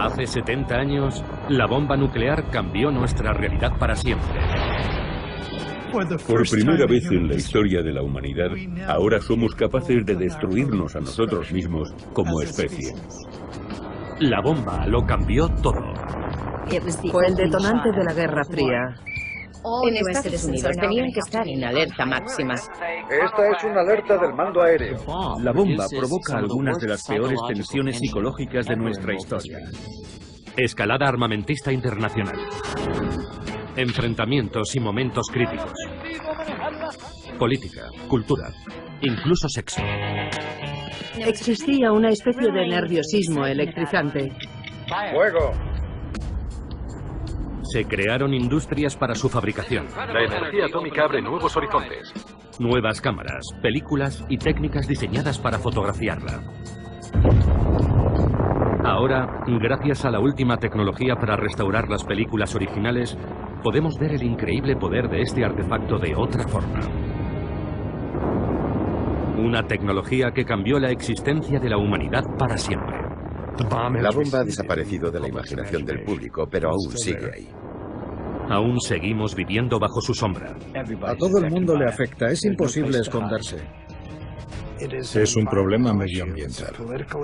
Hace 70 años, la bomba nuclear cambió nuestra realidad para siempre. Por primera vez en la historia de la humanidad, ahora somos capaces de destruirnos a nosotros mismos como especie. La bomba lo cambió todo. Fue el detonante de la Guerra Fría. En Estados Unidos tenían que estar en alerta máxima. Esta es una alerta del mando aéreo. La bomba provoca algunas de las peores tensiones psicológicas de nuestra historia. Escalada armamentista internacional. Enfrentamientos y momentos críticos. Política, cultura, incluso sexo. Existía una especie de nerviosismo electrizante. ¡Fuego! Se crearon industrias para su fabricación. La energía atómica abre nuevos horizontes. Nuevas cámaras, películas y técnicas diseñadas para fotografiarla. Ahora, gracias a la última tecnología para restaurar las películas originales, podemos ver el increíble poder de este artefacto de otra forma. Una tecnología que cambió la existencia de la humanidad para siempre. La bomba ha desaparecido de la imaginación del público, pero aún sigue ahí. Aún seguimos viviendo bajo su sombra. A todo el mundo le afecta, es imposible esconderse. Es un problema medioambiental,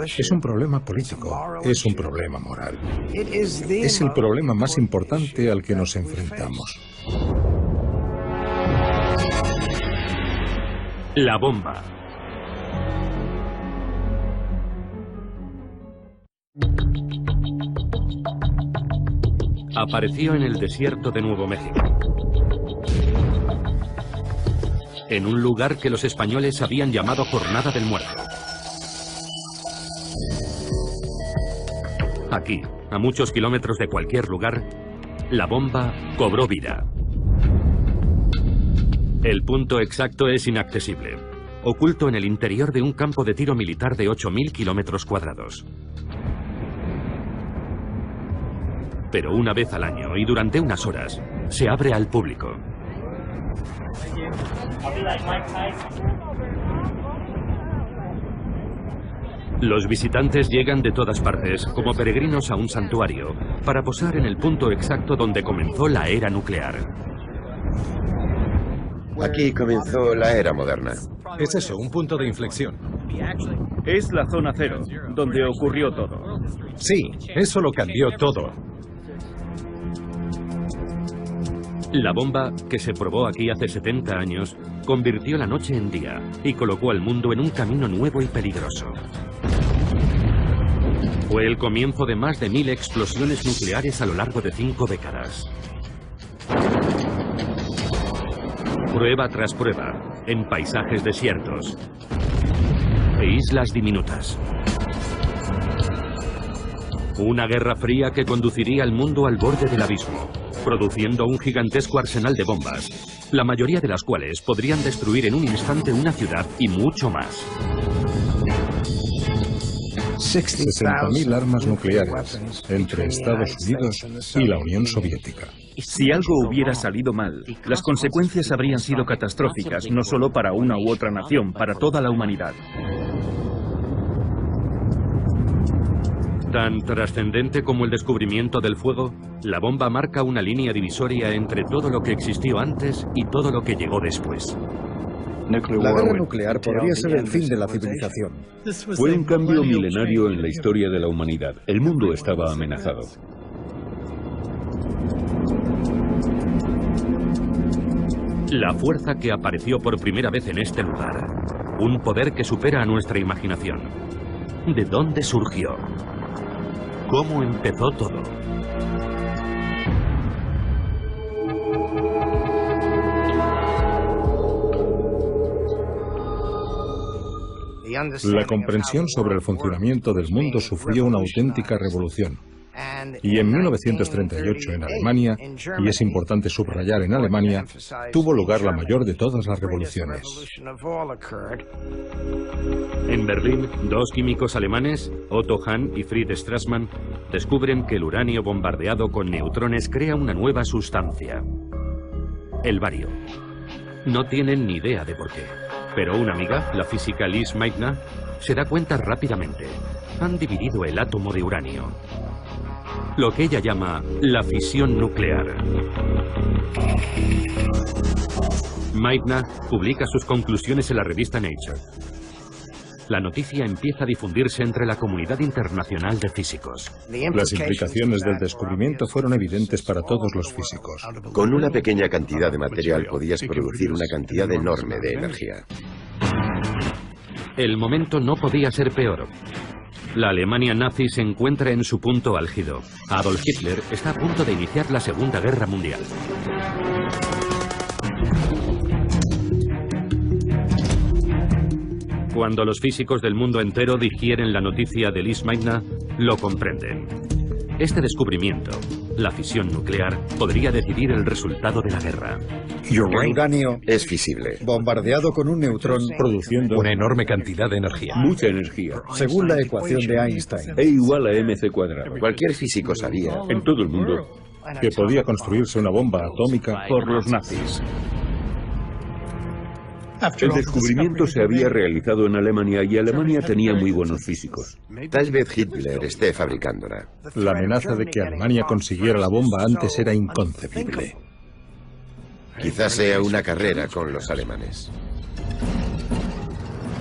es un problema político, es un problema moral. Es el problema más importante al que nos enfrentamos. La bomba. Apareció en el desierto de Nuevo México. En un lugar que los españoles habían llamado Jornada del Muerto. Aquí, a muchos kilómetros de cualquier lugar, la bomba cobró vida. El punto exacto es inaccesible, oculto en el interior de un campo de tiro militar de 8.000 kilómetros cuadrados. Pero una vez al año y durante unas horas, se abre al público. Los visitantes llegan de todas partes, como peregrinos a un santuario, para posar en el punto exacto donde comenzó la era nuclear. Aquí comenzó la era moderna. Es eso, un punto de inflexión. Es la zona cero, donde ocurrió todo. Sí, eso lo cambió todo. La bomba, que se probó aquí hace 70 años, convirtió la noche en día y colocó al mundo en un camino nuevo y peligroso. Fue el comienzo de más de 1000 explosiones nucleares a lo largo de 5 décadas. Prueba tras prueba, en paisajes desiertos e islas diminutas. Una guerra fría que conduciría al mundo al borde del abismo, produciendo un gigantesco arsenal de bombas, la mayoría de las cuales podrían destruir en un instante una ciudad y mucho más. 60.000 armas nucleares entre Estados Unidos y la Unión Soviética. Si algo hubiera salido mal, las consecuencias habrían sido catastróficas, no solo para una u otra nación, para toda la humanidad. Tan trascendente como el descubrimiento del fuego, la bomba marca una línea divisoria entre todo lo que existió antes y todo lo que llegó después. La guerra nuclear podría ser el fin de la civilización. Fue un cambio milenario en la historia de la humanidad. El mundo estaba amenazado. La fuerza que apareció por primera vez en este lugar. Un poder que supera a nuestra imaginación. ¿De dónde surgió? ¿Cómo empezó todo? La comprensión sobre el funcionamiento del mundo sufrió una auténtica revolución. Y en 1938 en Alemania, y es importante subrayar en Alemania, tuvo lugar la mayor de todas las revoluciones. En Berlín, dos químicos alemanes, Otto Hahn y Fritz Strassmann, descubren que el uranio bombardeado con neutrones crea una nueva sustancia, el bario. No tienen ni idea de por qué, pero una amiga, la física Lise Meitner, se da cuenta rápidamente. Han dividido el átomo de uranio. lo que ella llama la fisión nuclear. Meitner publica sus conclusiones en la revista Nature. La noticia empieza a difundirse entre la comunidad internacional de físicos. Las implicaciones del descubrimiento fueron evidentes para todos los físicos. Con una pequeña cantidad de material podías producir una cantidad enorme de energía. El momento no podía ser peor. La Alemania nazi se encuentra en su punto álgido. Adolf Hitler está a punto de iniciar la Segunda Guerra Mundial. Cuando los físicos del mundo entero digieren la noticia de Lise Meitner, lo comprenden. Este descubrimiento, la fisión nuclear, podría decidir el resultado de la guerra. El uranio es fisible, bombardeado con un neutrón, produciendo una enorme cantidad de energía. Mucha energía. según la ecuación de Einstein. E igual a mc cuadrado. Cualquier físico sabía En todo el mundo. que podía construirse una bomba atómica por los nazis. El descubrimiento se había realizado en Alemania y Alemania tenía muy buenos físicos. Tal vez Hitler esté fabricándola. La amenaza de que Alemania consiguiera la bomba antes era inconcebible. Quizás sea una carrera con los alemanes.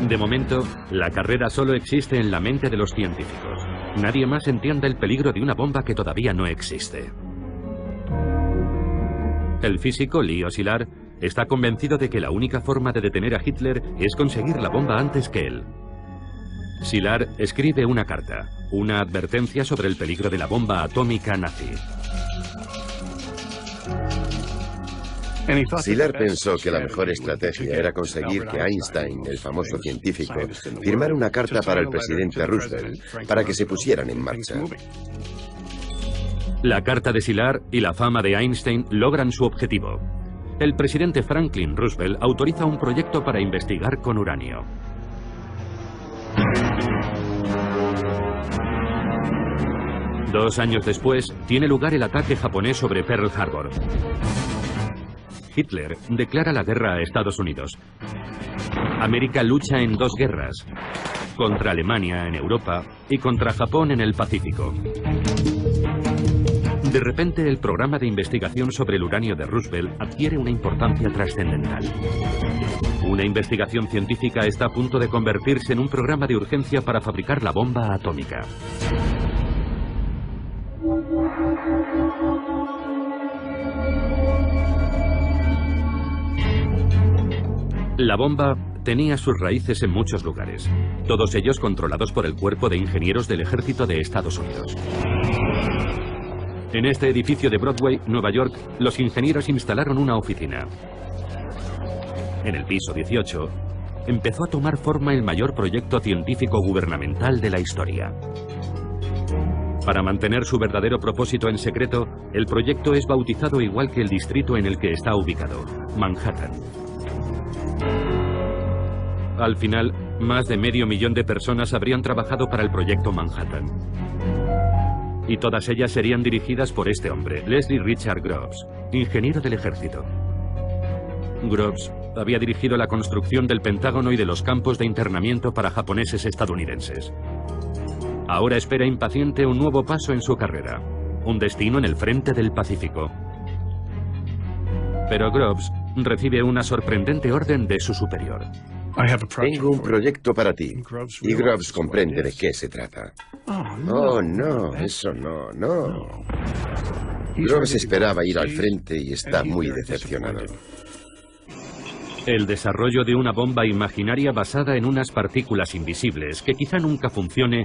De momento, la carrera solo existe en la mente de los científicos. Nadie más entiende el peligro de una bomba que todavía no existe. El físico Leo Szilard está convencido de que la única forma de detener a Hitler es conseguir la bomba antes que él. Szilard escribe una carta, una advertencia sobre el peligro de la bomba atómica nazi. Szilard pensó que la mejor estrategia era conseguir que Einstein, el famoso científico, firmara una carta para el presidente Roosevelt para que se pusieran en marcha. La carta de Szilard y la fama de Einstein logran su objetivo. El presidente Franklin Roosevelt autoriza un proyecto para investigar con uranio. Dos años después, tiene lugar el ataque japonés sobre Pearl Harbor. Hitler declara la guerra a Estados Unidos. América lucha en dos guerras, contra Alemania en Europa y contra Japón en el Pacífico. De repente, el programa de investigación sobre el uranio de Roosevelt adquiere una importancia trascendental. Una investigación científica está a punto de convertirse en un programa de urgencia para fabricar la bomba atómica. La bomba tenía sus raíces en muchos lugares, todos ellos controlados por el Cuerpo de Ingenieros del Ejército de Estados Unidos. En este edificio de Broadway, Nueva York, los ingenieros instalaron una oficina. En el piso 18, empezó a tomar forma el mayor proyecto científico gubernamental de la historia. Para mantener su verdadero propósito en secreto, el proyecto es bautizado igual que el distrito en el que está ubicado, Manhattan. Al final, más de 500.000 de personas habrían trabajado para el proyecto Manhattan. Y todas ellas serían dirigidas por este hombre, Leslie Richard Groves, ingeniero del ejército. Groves había dirigido la construcción del Pentágono y de los campos de internamiento para japoneses estadounidenses. Ahora espera impaciente un nuevo paso en su carrera, un destino en el frente del Pacífico. Pero Groves recibe una sorprendente orden de su superior. Tengo un proyecto para ti. Y Groves comprende de qué se trata. Oh, no, eso no. Groves esperaba ir al frente y está muy decepcionado. El desarrollo de una bomba imaginaria basada en unas partículas invisibles que quizá nunca funcione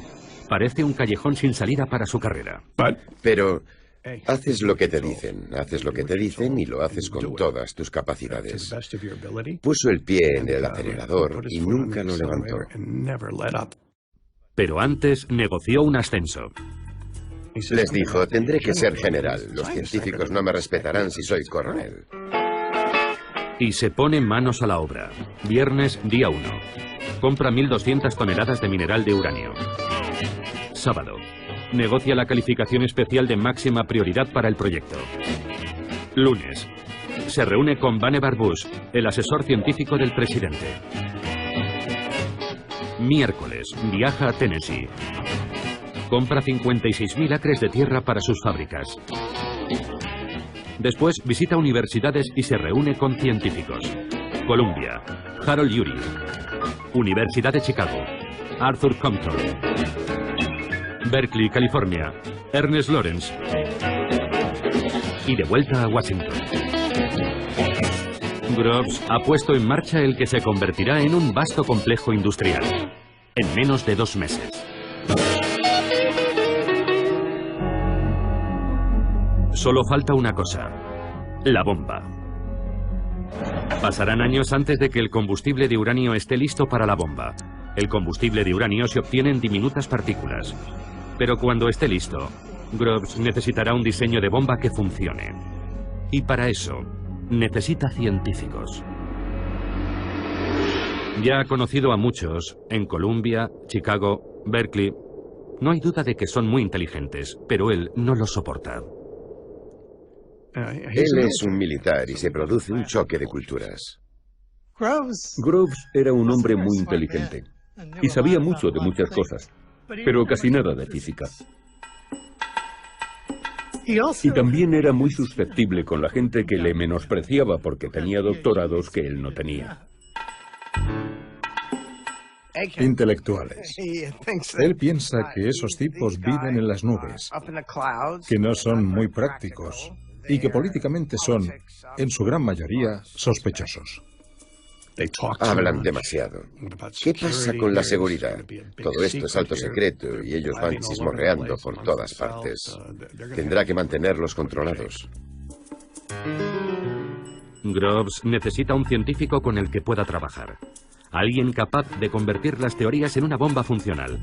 parece un callejón sin salida para su carrera. Pero haces lo que te dicen y lo haces con todas tus capacidades. Puso el pie en el acelerador y nunca lo levantó. Pero antes negoció un ascenso. Les dijo, tendré que ser general. Los científicos no me respetarán si soy coronel. Y se pone manos a la obra. Viernes, día 1. Compra 1.200 toneladas de mineral de uranio. Sábado. Negocia la calificación especial de máxima prioridad para el proyecto. Lunes. Se reúne con Vannevar Bush, el asesor científico del presidente. Miércoles. Viaja a Tennessee. Compra 56.000 acres de tierra para sus fábricas. Después visita universidades y se reúne con científicos. Columbia, Harold Urey. Universidad de Chicago, Arthur Compton. Berkeley, California, Ernest Lawrence. Y de vuelta a Washington. Groves ha puesto en marcha el que se convertirá en un vasto complejo industrial, en menos de 2 meses. Solo falta una cosa, la bomba. Pasarán años antes de que el combustible de uranio esté listo para la bomba. El combustible de uranio se obtiene en diminutas partículas. Pero cuando esté listo, Groves necesitará un diseño de bomba que funcione. Y para eso, necesita científicos. Ya ha conocido a muchos en Columbia, Chicago, Berkeley. No hay duda de que son muy inteligentes, pero él no los soporta. Él es un militar y se produce un choque de culturas. Groves era un hombre muy inteligente y sabía mucho de muchas cosas, pero casi nada de física. Y también era muy susceptible con la gente que le menospreciaba porque tenía doctorados que él no tenía. Intelectuales. Él piensa que esos tipos viven en las nubes, que no son muy prácticos y que políticamente son, en su gran mayoría, sospechosos. Hablan demasiado. ¿Qué pasa con la seguridad? Todo esto es alto secreto y ellos van chismorreando por todas partes. Tendrá que mantenerlos controlados. Groves necesita un científico con el que pueda trabajar. Alguien capaz de convertir las teorías en una bomba funcional.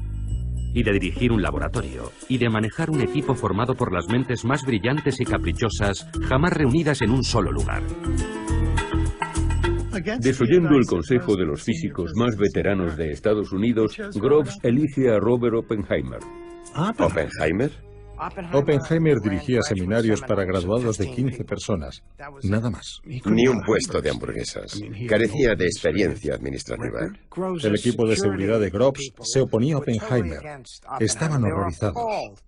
Y de dirigir un laboratorio. Y de manejar un equipo formado por las mentes más brillantes y caprichosas jamás reunidas en un solo lugar. Desoyendo el consejo de los físicos más veteranos de Estados Unidos, Groves elige a Robert Oppenheimer. ¿Oppenheimer? Oppenheimer dirigía seminarios para graduados de 15 personas, nada más. Ni un puesto de hamburguesas. Carecía de experiencia administrativa. El equipo de seguridad de Groves se oponía a Oppenheimer. Estaban horrorizados.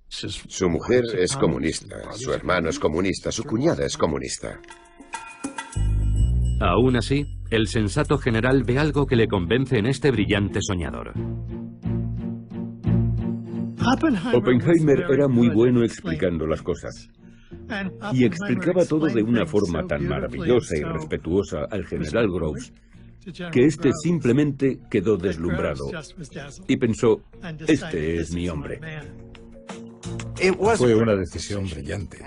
Su mujer es comunista, su hermano es comunista, su cuñada es comunista. Aún así, el sensato general ve algo que le convence en este brillante soñador. Oppenheimer era muy bueno explicando las cosas. Y explicaba todo de una forma tan maravillosa y respetuosa al general Groves, que éste simplemente quedó deslumbrado y pensó, este es mi hombre. Fue una decisión brillante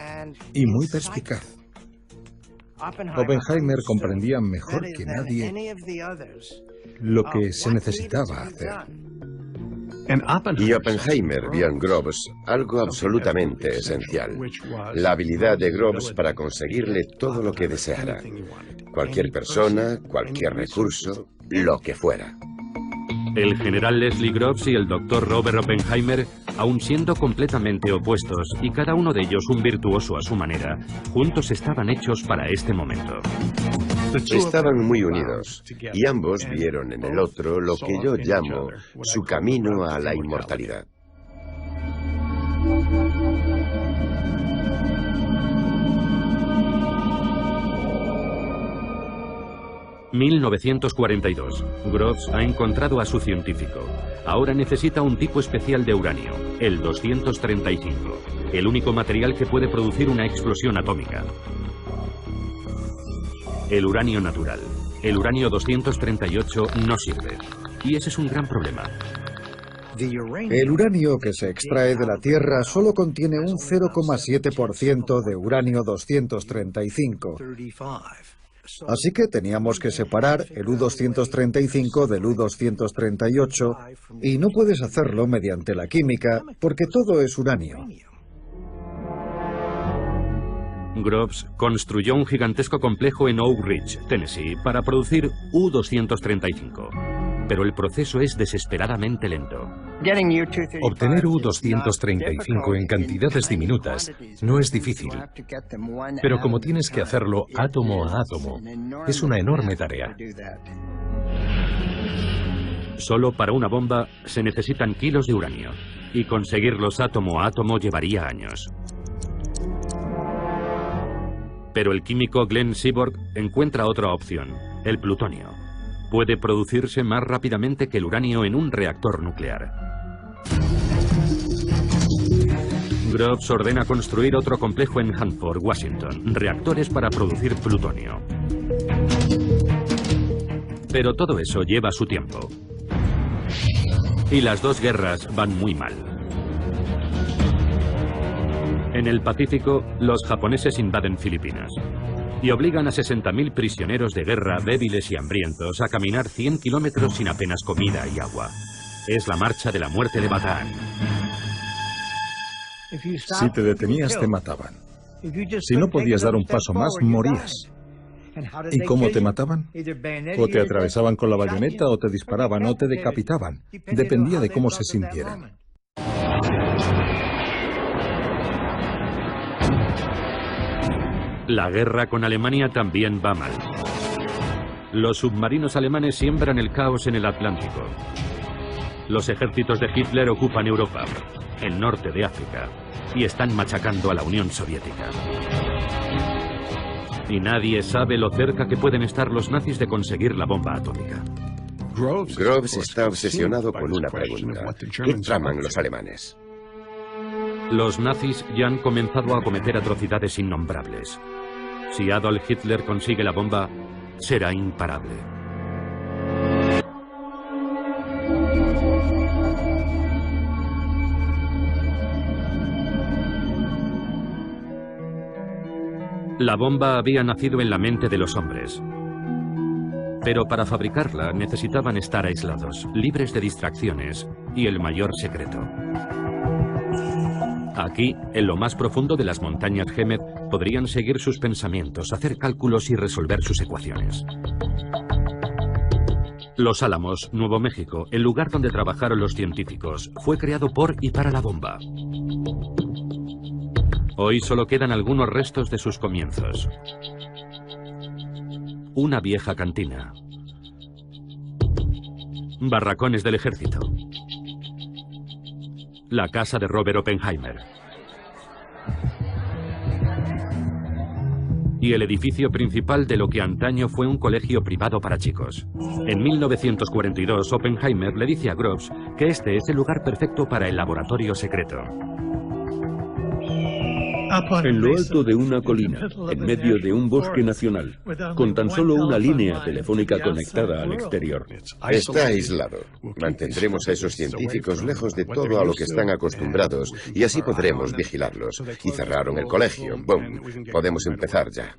y muy perspicaz. Oppenheimer comprendía mejor que nadie lo que se necesitaba hacer. Y Oppenheimer vio en Groves algo absolutamente esencial. La habilidad de Groves para conseguirle todo lo que deseara. Cualquier persona, cualquier recurso, lo que fuera. El general Leslie Groves y el doctor Robert Oppenheimer, aun siendo completamente opuestos y cada uno de ellos un virtuoso a su manera, juntos estaban hechos para este momento. Estaban muy unidos y ambos vieron en el otro lo que yo llamo su camino a la inmortalidad. ...1942. Groves ha encontrado a su científico. Ahora necesita un tipo especial de uranio, el 235, el único material que puede producir una explosión atómica. El uranio natural, el uranio 238, no sirve. Y ese es un gran problema. El uranio que se extrae de la Tierra solo contiene un 0,7% de uranio 235. Así que teníamos que separar el U-235 del U-238 y no puedes hacerlo mediante la química porque todo es uranio. Groves construyó un gigantesco complejo en Oak Ridge, Tennessee, para producir U-235. Pero el proceso es desesperadamente lento. Obtener U-235 en cantidades diminutas no es difícil, pero como tienes que hacerlo átomo a átomo, es una enorme tarea. Solo para una bomba se necesitan kilos de uranio. y conseguirlos átomo a átomo llevaría años. Pero el químico Glenn Seaborg encuentra otra opción, el plutonio. Puede producirse más rápidamente que el uranio en un reactor nuclear. Groves ordena construir otro complejo en Hanford, Washington, reactores para producir plutonio. Pero todo eso lleva su tiempo. Y las dos guerras van muy mal. En el Pacífico, los japoneses invaden Filipinas y obligan a 60.000 prisioneros de guerra débiles y hambrientos a caminar 100 kilómetros sin apenas comida y agua. Es la marcha de la muerte de Bataan. Si te detenías, te mataban. Si no podías dar un paso más, morías. ¿Y cómo te mataban? O te atravesaban con la bayoneta, o te disparaban, o te decapitaban. Dependía de cómo se sintieran. La guerra con Alemania también va mal. Los submarinos alemanes siembran el caos en el Atlántico. Los ejércitos de Hitler ocupan Europa, el norte de África, y están machacando a la Unión Soviética. Y nadie sabe lo cerca que pueden estar los nazis de conseguir la bomba atómica. Groves está obsesionado con una pregunta. ¿Qué traman los alemanes? Los nazis ya han comenzado a cometer atrocidades innombrables. Si Adolf Hitler consigue la bomba, será imparable. La bomba había nacido en la mente de los hombres. Pero para fabricarla necesitaban estar aislados, libres de distracciones y el mayor secreto. Aquí, en lo más profundo de las montañas Hemet, podrían seguir sus pensamientos, hacer cálculos y resolver sus ecuaciones. Los Álamos, Nuevo México, el lugar donde trabajaron los científicos, fue creado por y para la bomba. Hoy solo quedan algunos restos de sus comienzos. Una vieja cantina. Barracones del ejército. La casa de Robert Oppenheimer. Y el edificio principal de lo que antaño fue un colegio privado para chicos. En 1942, Oppenheimer le dice a Groves que este es el lugar perfecto para el laboratorio secreto. En lo alto de una colina, en medio de un bosque nacional, con tan solo una línea telefónica conectada al exterior. Está aislado. Mantendremos a esos científicos lejos de todo a lo que están acostumbrados y así podremos vigilarlos. Y cerraron el colegio. ¡Bum! Podemos empezar ya.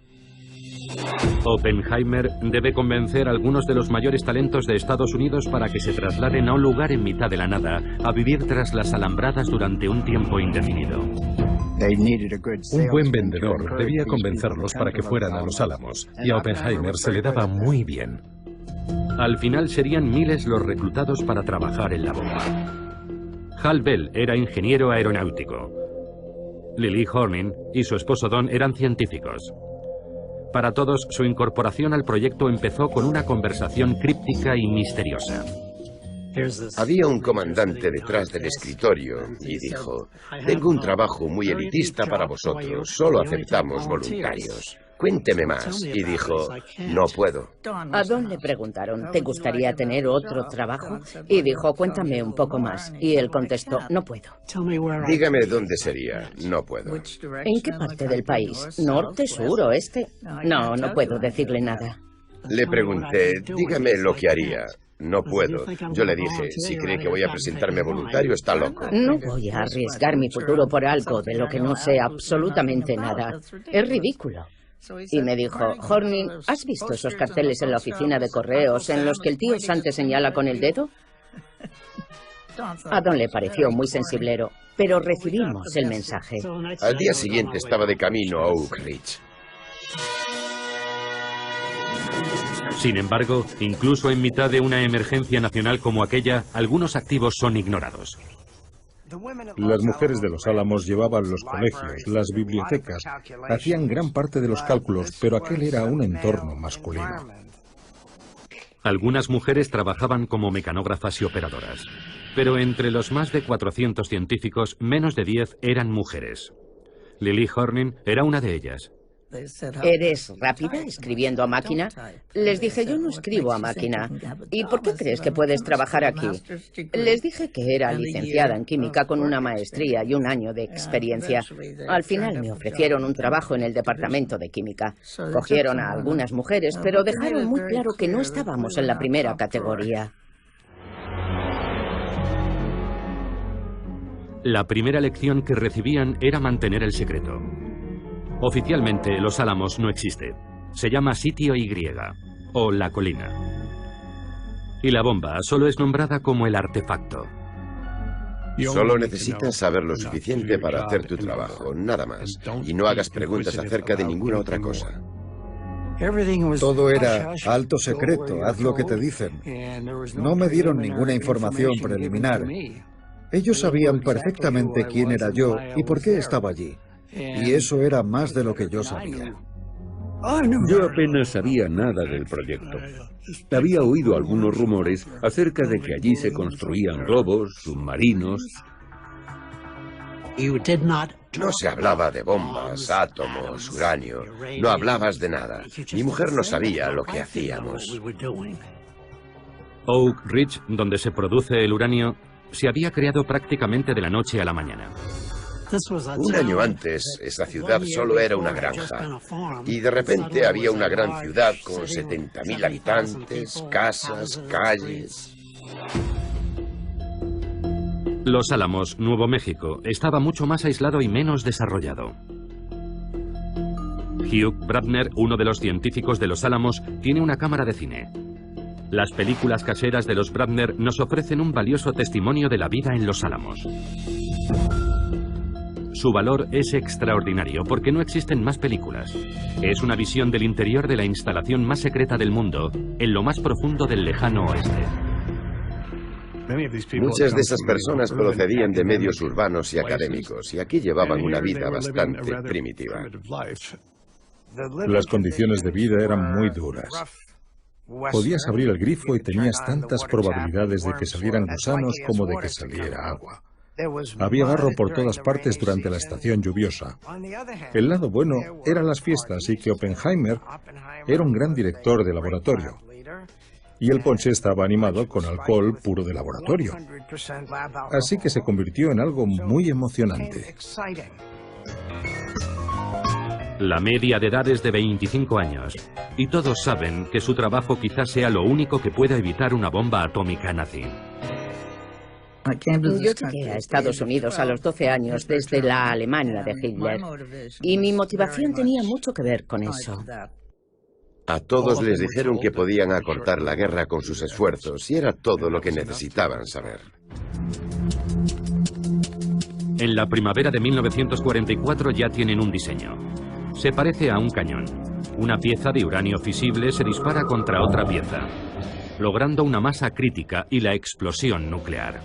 Oppenheimer debe convencer a algunos de los mayores talentos de Estados Unidos para que se trasladen a un lugar en mitad de la nada, a vivir tras las alambradas durante un tiempo indefinido. Un buen vendedor debía convencerlos para que fueran a los Álamos, y a Oppenheimer se le daba muy bien. Al final serían miles los reclutados para trabajar en la bomba. Hal Bell era ingeniero aeronáutico. Lily Hornin y su esposo Don eran científicos. Para todos, su incorporación al proyecto empezó con una conversación críptica y misteriosa. Había un comandante detrás del escritorio y dijo: tengo un trabajo muy elitista para vosotros, solo aceptamos voluntarios. Cuénteme más. Y dijo: no puedo. A Don le preguntaron: ¿te gustaría tener otro trabajo? Y dijo: cuéntame un poco más. Y él contestó: no puedo. Dígame dónde sería. No puedo. ¿En qué parte del país? ¿Norte, sur, oeste? No, no puedo decirle nada. Le pregunté: dígame lo que haría. No puedo. Yo le dije: si cree que voy a presentarme voluntario, está loco. No voy a arriesgar mi futuro por algo de lo que no sé absolutamente nada. Es ridículo. Y me dijo: Hornin, ¿has visto esos carteles en la oficina de correos en los que el tío Sam te señala con el dedo? A Don le pareció muy sensiblero, pero recibimos el mensaje. Al día siguiente estaba de camino a Oak Ridge. Sin embargo, incluso en mitad de una emergencia nacional como aquella, algunos activos son ignorados. Las mujeres de los Álamos llevaban los colegios, las bibliotecas, hacían gran parte de los cálculos, pero aquel era un entorno masculino. Algunas mujeres trabajaban como mecanógrafas y operadoras. Pero entre los más de 400 científicos, menos de 10 eran mujeres. Lily Hornin era una de ellas. ¿Eres rápida escribiendo a máquina? Les dije, yo no escribo a máquina. ¿Y por qué crees que puedes trabajar aquí? Les dije que era licenciada en química con una maestría y un año de experiencia. Al final me ofrecieron un trabajo en el departamento de química. Cogieron a algunas mujeres, pero dejaron muy claro que no estábamos en la primera categoría. La primera lección que recibían era mantener el secreto. Oficialmente, Los Álamos no existe. Se llama Sitio Y, o La Colina. Y la bomba solo es nombrada como el artefacto. Solo necesitas saber lo suficiente para hacer tu trabajo, nada más. Y no hagas preguntas acerca de ninguna otra cosa. Todo era alto secreto, haz lo que te dicen. No me dieron ninguna información preliminar. Ellos sabían perfectamente quién era yo y por qué estaba allí. Y eso era más de lo que yo sabía. Yo apenas sabía nada del proyecto. Había oído algunos rumores acerca de que allí se construían globos, submarinos. No se hablaba de bombas, átomos, uranio. No hablabas de nada. Mi mujer no sabía lo que hacíamos. Oak Ridge, donde se produce el uranio, se había creado prácticamente de la noche a la mañana. Un año antes, esa ciudad solo era una granja. Y de repente había una gran ciudad con 70.000 habitantes, casas, calles. Los Álamos, Nuevo México, estaba mucho más aislado y menos desarrollado. Hugh Brabner, uno de los científicos de Los Álamos, tiene una cámara de cine. Las películas caseras de los Brabner nos ofrecen un valioso testimonio de la vida en Los Álamos. Su valor es extraordinario porque no existen más películas. Es una visión del interior de la instalación más secreta del mundo, en lo más profundo del lejano oeste. Muchas de esas personas procedían de medios urbanos y académicos, y aquí llevaban una vida bastante primitiva. Las condiciones de vida eran muy duras. Podías abrir el grifo y tenías tantas probabilidades de que salieran gusanos como de que saliera agua. Había barro por todas partes durante la estación lluviosa. El lado bueno eran las fiestas y que Oppenheimer era un gran director de laboratorio. Y el ponche estaba animado con alcohol puro de laboratorio. Así que se convirtió en algo muy emocionante. La media de edad es de 25 años. Y todos saben que su trabajo quizás sea lo único que pueda evitar una bomba atómica nazi. Yo llegué a Estados Unidos a los 12 años desde la Alemania de Hitler. Y mi motivación tenía mucho que ver con eso. A todos les dijeron que podían acortar la guerra con sus esfuerzos y era todo lo que necesitaban saber. En la primavera de 1944 ya tienen un diseño. Se parece a un cañón. Una pieza de uranio fisible se dispara contra otra pieza, logrando una masa crítica y la explosión nuclear.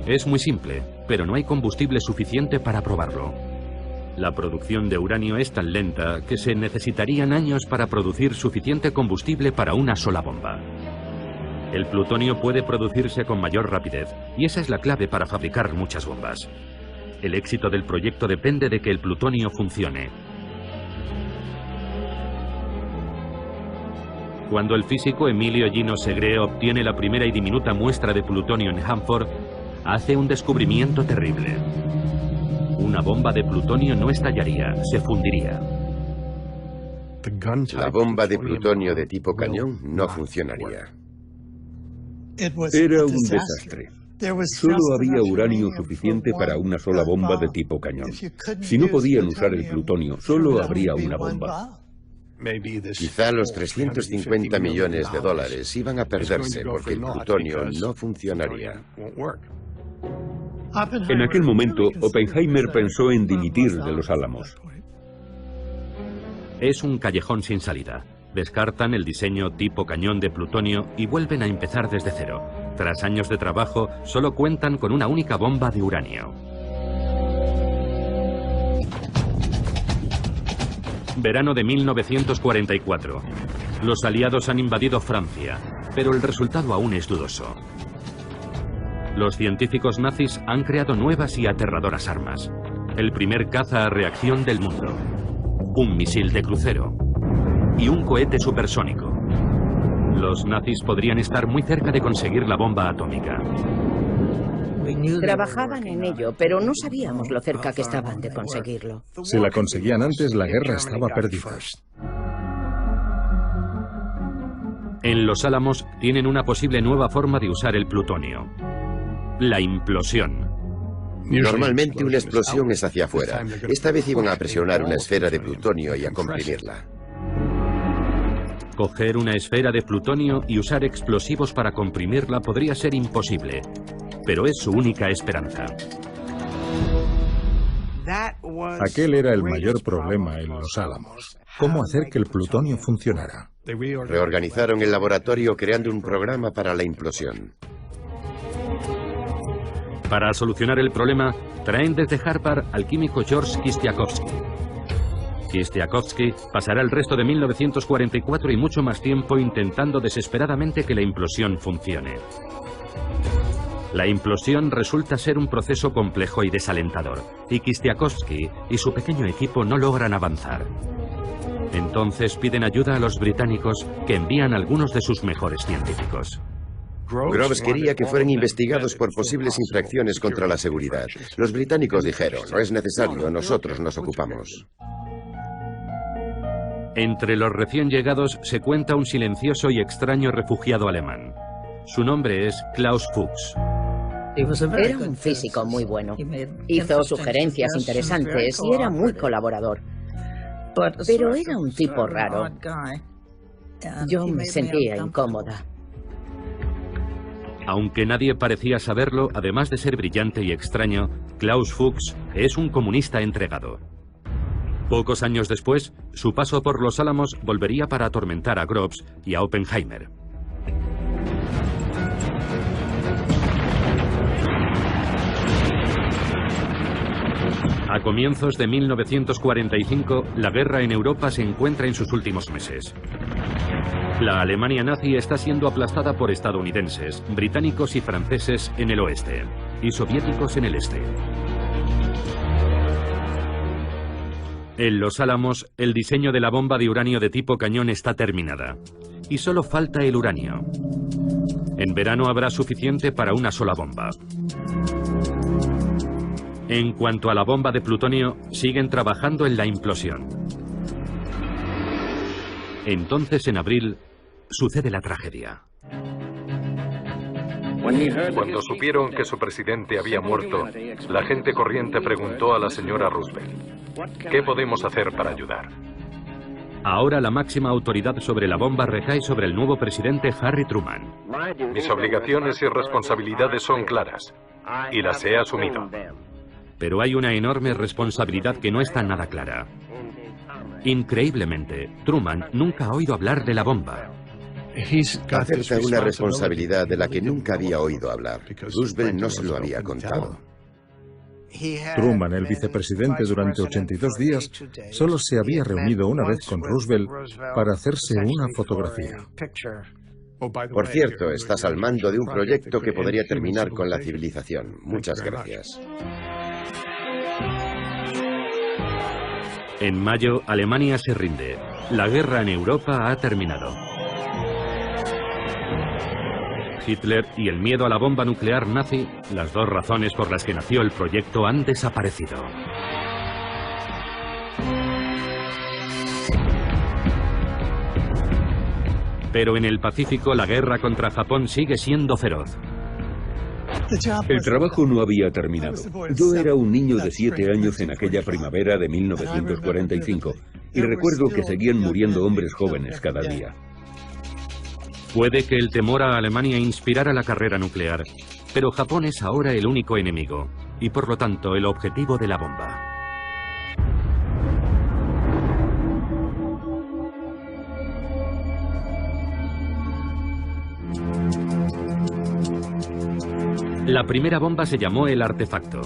Es muy simple, pero no hay combustible suficiente para probarlo. La producción de uranio es tan lenta que se necesitarían años para producir suficiente combustible para una sola bomba. El plutonio puede producirse con mayor rapidez, y esa es la clave para fabricar muchas bombas. El éxito del proyecto depende de que el plutonio funcione. Cuando el físico Emilio Gino Segre obtiene la primera y diminuta muestra de plutonio en Hanford, hace un descubrimiento terrible. Una bomba de plutonio no estallaría, se fundiría. La bomba de plutonio de tipo cañón no funcionaría. Era un desastre. Solo había uranio suficiente para una sola bomba de tipo cañón. Si no podían usar el plutonio, solo habría una bomba. Quizá los 350 millones de dólares iban a perderse porque el plutonio no funcionaría. En aquel momento, Oppenheimer pensó en dimitir de Los Álamos. Es un callejón sin salida. Descartan el diseño tipo cañón de plutonio y vuelven a empezar desde cero. Tras años de trabajo, solo cuentan con una única bomba de uranio. Verano de 1944. Los aliados han invadido Francia, pero el resultado aún es dudoso. Los científicos nazis han creado nuevas y aterradoras armas. El primer caza a reacción del mundo. Un misil de crucero. Y un cohete supersónico. Los nazis podrían estar muy cerca de conseguir la bomba atómica. Trabajaban en ello, pero no sabíamos lo cerca que estaban de conseguirlo. Si la conseguían antes, la guerra estaba perdida. En Los Álamos tienen una posible nueva forma de usar el plutonio. La implosión. Normalmente una explosión es hacia afuera. Esta vez iban a presionar una esfera de plutonio y a comprimirla. Coger una esfera de plutonio y usar explosivos para comprimirla podría ser imposible, pero es su única esperanza. Aquel era el mayor problema en Los Álamos. ¿Cómo hacer que el plutonio funcionara? Reorganizaron el laboratorio creando un programa para la implosión. Para solucionar el problema, traen desde Harvard al químico George Kistiakowsky. Kistiakowsky pasará el resto de 1944 y mucho más tiempo intentando desesperadamente que la implosión funcione. La implosión resulta ser un proceso complejo y desalentador, y Kistiakowsky y su pequeño equipo no logran avanzar. Entonces piden ayuda a los británicos, que envían algunos de sus mejores científicos. Groves quería que fueran investigados por posibles infracciones contra la seguridad. Los británicos dijeron, no es necesario, nosotros nos ocupamos. Entre los recién llegados se cuenta un silencioso y extraño refugiado alemán. Su nombre es Klaus Fuchs. Era un físico muy bueno. Hizo sugerencias interesantes y era muy colaborador. Pero era un tipo raro. Yo me sentía incómoda. Aunque nadie parecía saberlo, además de ser brillante y extraño, Klaus Fuchs es un comunista entregado. Pocos años después, su paso por Los Álamos volvería para atormentar a Groves y a Oppenheimer. A comienzos de 1945, la guerra en Europa se encuentra en sus últimos meses. La Alemania nazi está siendo aplastada por estadounidenses, británicos y franceses en el oeste, y soviéticos en el este. En Los Álamos, el diseño de la bomba de uranio de tipo cañón está terminada, y solo falta el uranio. En verano habrá suficiente para una sola bomba. En cuanto a la bomba de plutonio, siguen trabajando en la implosión. Entonces, en abril, sucede la tragedia. Cuando supieron que su presidente había muerto, la gente corriente preguntó a la señora Roosevelt, ¿qué podemos hacer para ayudar? Ahora la máxima autoridad sobre la bomba recae sobre el nuevo presidente Harry Truman. Mis obligaciones y responsabilidades son claras, y las he asumido. Pero hay una enorme responsabilidad que no está nada clara. Increíblemente, Truman nunca ha oído hablar de la bomba. Acepta una responsabilidad de la que nunca había oído hablar. Roosevelt no se lo había contado. Truman, el vicepresidente durante 82 días, solo se había reunido una vez con Roosevelt para hacerse una fotografía. Por cierto, estás al mando de un proyecto que podría terminar con la civilización. Muchas gracias. En mayo, Alemania se rinde. La guerra en Europa ha terminado. Hitler y el miedo a la bomba nuclear nazi, las dos razones por las que nació el proyecto, han desaparecido. Pero en el Pacífico la guerra contra Japón sigue siendo feroz. El trabajo no había terminado. Yo era un niño de 7 años en aquella primavera de 1945 y recuerdo que seguían muriendo hombres jóvenes cada día. Puede que el temor a Alemania inspirara la carrera nuclear, pero Japón es ahora el único enemigo y por lo tanto el objetivo de la bomba. La primera bomba se llamó el artefacto.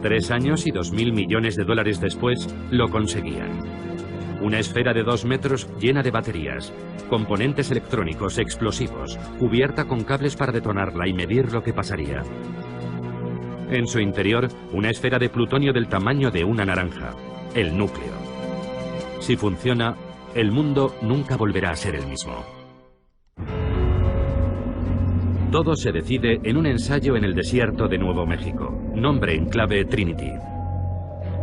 3 años y $2.000 millones después lo conseguían. Una esfera de 2 metros llena de baterías, componentes electrónicos, explosivos, cubierta con cables para detonarla y medir lo que pasaría. En su interior, una esfera de plutonio del tamaño de una naranja, el núcleo. Si funciona, el mundo nunca volverá a ser el mismo. Todo se decide en un ensayo en el desierto de Nuevo México. Nombre en clave Trinity.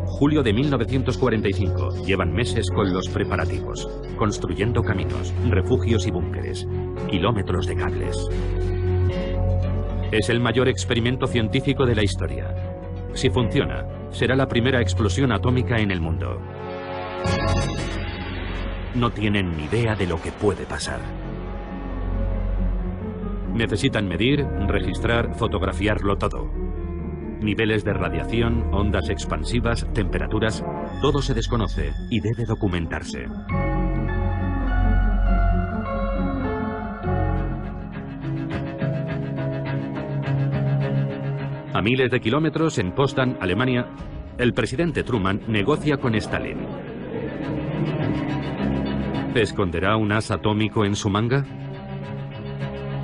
Julio de 1945. Llevan meses con los preparativos, construyendo caminos, refugios y búnkeres, kilómetros de cables. Es el mayor experimento científico de la historia. Si funciona, será la primera explosión atómica en el mundo. No tienen ni idea de lo que puede pasar. Necesitan medir, registrar, fotografiarlo todo. Niveles de radiación, ondas expansivas, temperaturas, todo se desconoce y debe documentarse. A miles de kilómetros, en Potsdam, Alemania, el presidente Truman negocia con Stalin. ¿Esconderá un as atómico en su manga?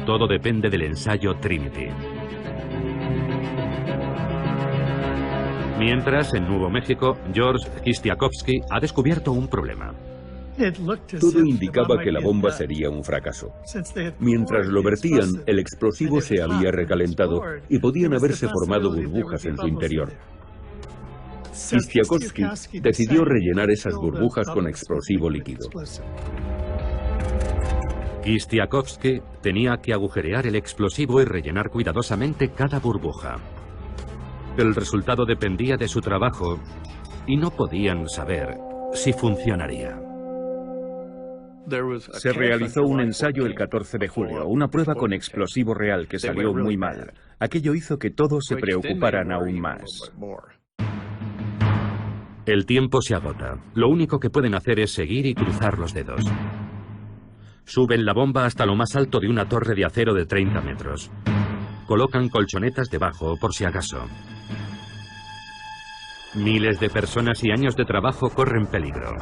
Todo depende del ensayo Trinity. Mientras, en Nuevo México, George Kistiakowsky ha descubierto un problema. Todo indicaba que la bomba sería un fracaso. Mientras lo vertían, el explosivo se había recalentado y podían haberse formado burbujas en su interior. Kistiakowsky decidió rellenar esas burbujas con explosivo líquido. Kistiakowsky tenía que agujerear el explosivo y rellenar cuidadosamente cada burbuja. El resultado dependía de su trabajo y no podían saber si funcionaría. Se realizó un ensayo el 14 de julio, una prueba con explosivo real que salió muy mal. Aquello hizo que todos se preocuparan aún más. El tiempo se agota. Lo único que pueden hacer es seguir y cruzar los dedos. Suben la bomba hasta lo más alto de una torre de acero de 30 metros. Colocan colchonetas debajo por si acaso. Miles de personas y años de trabajo corren peligro.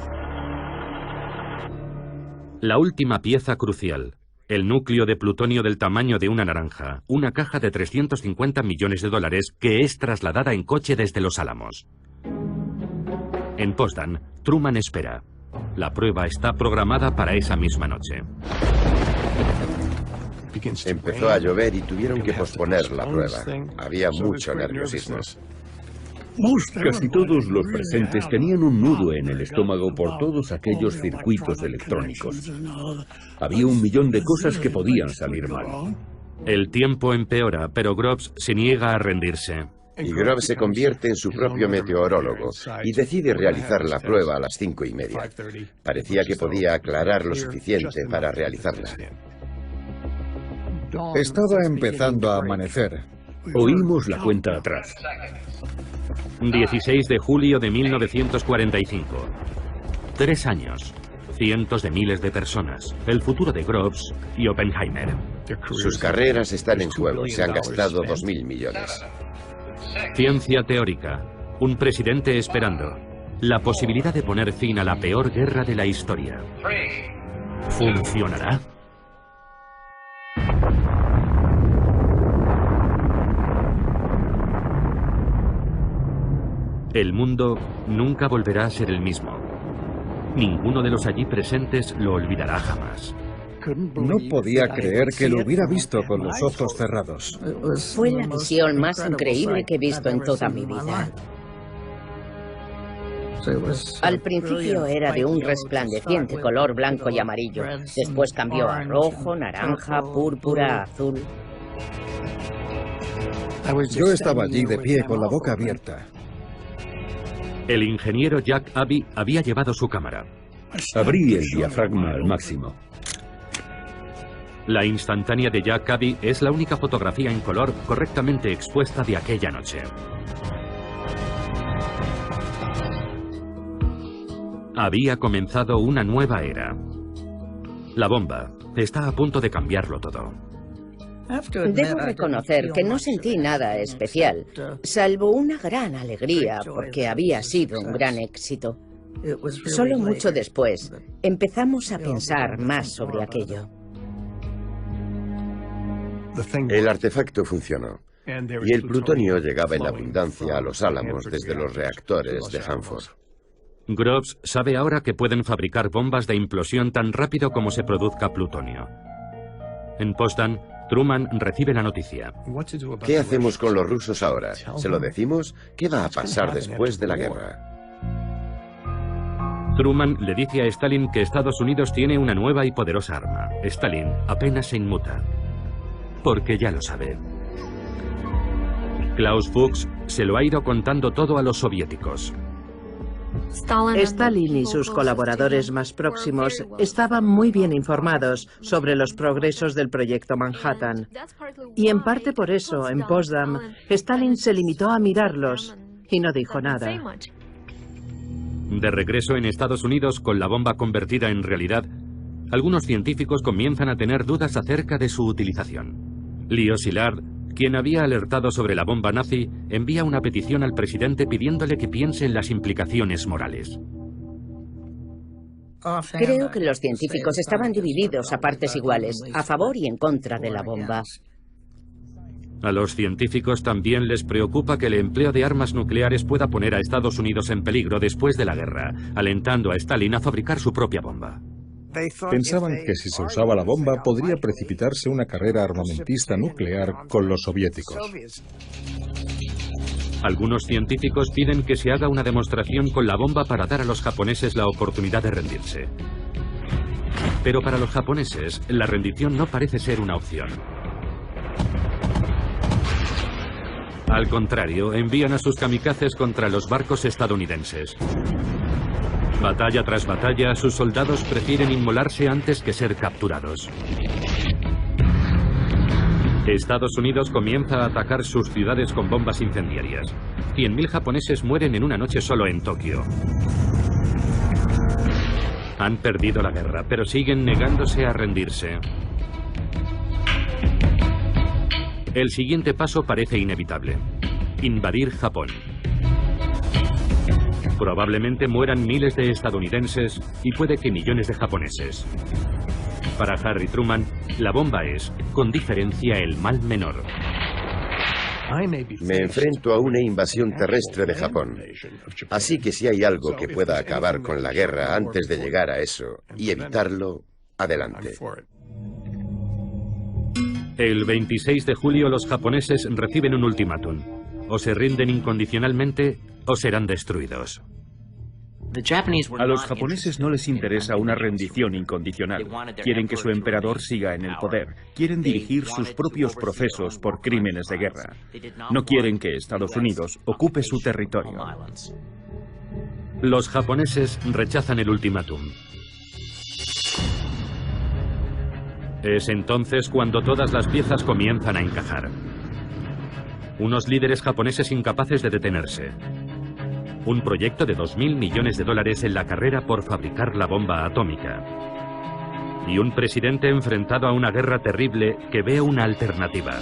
La última pieza crucial, el núcleo de plutonio del tamaño de una naranja, una caja de 350 millones de dólares que es trasladada en coche desde Los Álamos. En Potsdam, Truman espera. La prueba está programada para esa misma noche. Empezó a llover y tuvieron que posponer la prueba. Había mucho nerviosismo. Casi todos los presentes tenían un nudo en el estómago por todos aquellos circuitos electrónicos. Había 1 millón de cosas que podían salir mal. El tiempo empeora, pero Groves se niega a rendirse. Y Groves se convierte en su propio meteorólogo y decide realizar la prueba a las 5:30. Parecía que podía aclarar lo suficiente para realizarla. Estaba empezando a amanecer. Oímos la cuenta atrás. 16 de julio de 1945. 3 años. Cientos de miles de personas. El futuro de Groves y Oppenheimer. Sus carreras están en juego. Se han gastado 2.000 millones. Ciencia teórica. Un presidente esperando. La posibilidad de poner fin a la peor guerra de la historia. ¿Funcionará? El mundo nunca volverá a ser el mismo. Ninguno de los allí presentes lo olvidará jamás. No podía creer que lo hubiera visto con los ojos cerrados. Fue la visión más increíble que he visto en toda mi vida. Al principio era de un resplandeciente color blanco y amarillo. Después cambió a rojo, naranja, púrpura, azul. Yo estaba allí de pie con la boca abierta. El ingeniero Jack Abbey había llevado su cámara. Abrí el diafragma al máximo. La instantánea de Jack Abbey es la única fotografía en color correctamente expuesta de aquella noche. Había comenzado una nueva era. La bomba está a punto de cambiarlo todo. Debo reconocer que no sentí nada especial, salvo una gran alegría porque había sido un gran éxito. Solo mucho después empezamos a pensar más sobre aquello. El artefacto funcionó. Y el plutonio llegaba en abundancia a los Álamos desde los reactores de Hanford. Groves sabe ahora que pueden fabricar bombas de implosión tan rápido como se produzca plutonio. En Potsdam, Truman recibe la noticia. ¿Qué hacemos con los rusos ahora? ¿Se lo decimos? ¿Qué va a pasar después de la guerra? Truman le dice a Stalin que Estados Unidos tiene una nueva y poderosa arma. Stalin apenas se inmuta, porque ya lo sabe. Klaus Fuchs se lo ha ido contando todo a los soviéticos. Stalin y sus colaboradores más próximos estaban muy bien informados sobre los progresos del proyecto Manhattan. Y en parte por eso, en Potsdam, Stalin se limitó a mirarlos y no dijo nada. De regreso en Estados Unidos con la bomba convertida en realidad, algunos científicos comienzan a tener dudas acerca de su utilización. Leo Szilard, quien había alertado sobre la bomba nazi, envía una petición al presidente pidiéndole que piense en las implicaciones morales. Creo que los científicos estaban divididos a partes iguales, a favor y en contra de la bomba. A los científicos también les preocupa que el empleo de armas nucleares pueda poner a Estados Unidos en peligro después de la guerra, alentando a Stalin a fabricar su propia bomba. Pensaban que si se usaba la bomba podría precipitarse una carrera armamentista nuclear con los soviéticos. Algunos científicos piden que se haga una demostración con la bomba para dar a los japoneses la oportunidad de rendirse. Pero para los japoneses, la rendición no parece ser una opción. Al contrario, envían a sus kamikazes contra los barcos estadounidenses. Batalla tras batalla, sus soldados prefieren inmolarse antes que ser capturados. Estados Unidos comienza a atacar sus ciudades con bombas incendiarias. 100.000 japoneses mueren en una noche solo en Tokio. Han perdido la guerra, pero siguen negándose a rendirse. El siguiente paso parece inevitable: invadir Japón. Probablemente mueran miles de estadounidenses y puede que millones de japoneses. Para Harry Truman, la bomba es, con diferencia, el mal menor. Me enfrento a una invasión terrestre de Japón. Así que si hay algo que pueda acabar con la guerra antes de llegar a eso y evitarlo, adelante. El 26 de julio los japoneses reciben un ultimátum. O se rinden incondicionalmente o serán destruidos. A los japoneses no les interesa una rendición incondicional. Quieren que su emperador siga en el poder. Quieren dirigir sus propios procesos por crímenes de guerra. No quieren que Estados Unidos ocupe su territorio. Los japoneses rechazan el ultimátum. Es entonces cuando todas las piezas comienzan a encajar. Unos líderes japoneses incapaces de detenerse. Un proyecto de $2.000 millones en la carrera por fabricar la bomba atómica. Y un presidente enfrentado a una guerra terrible que ve una alternativa.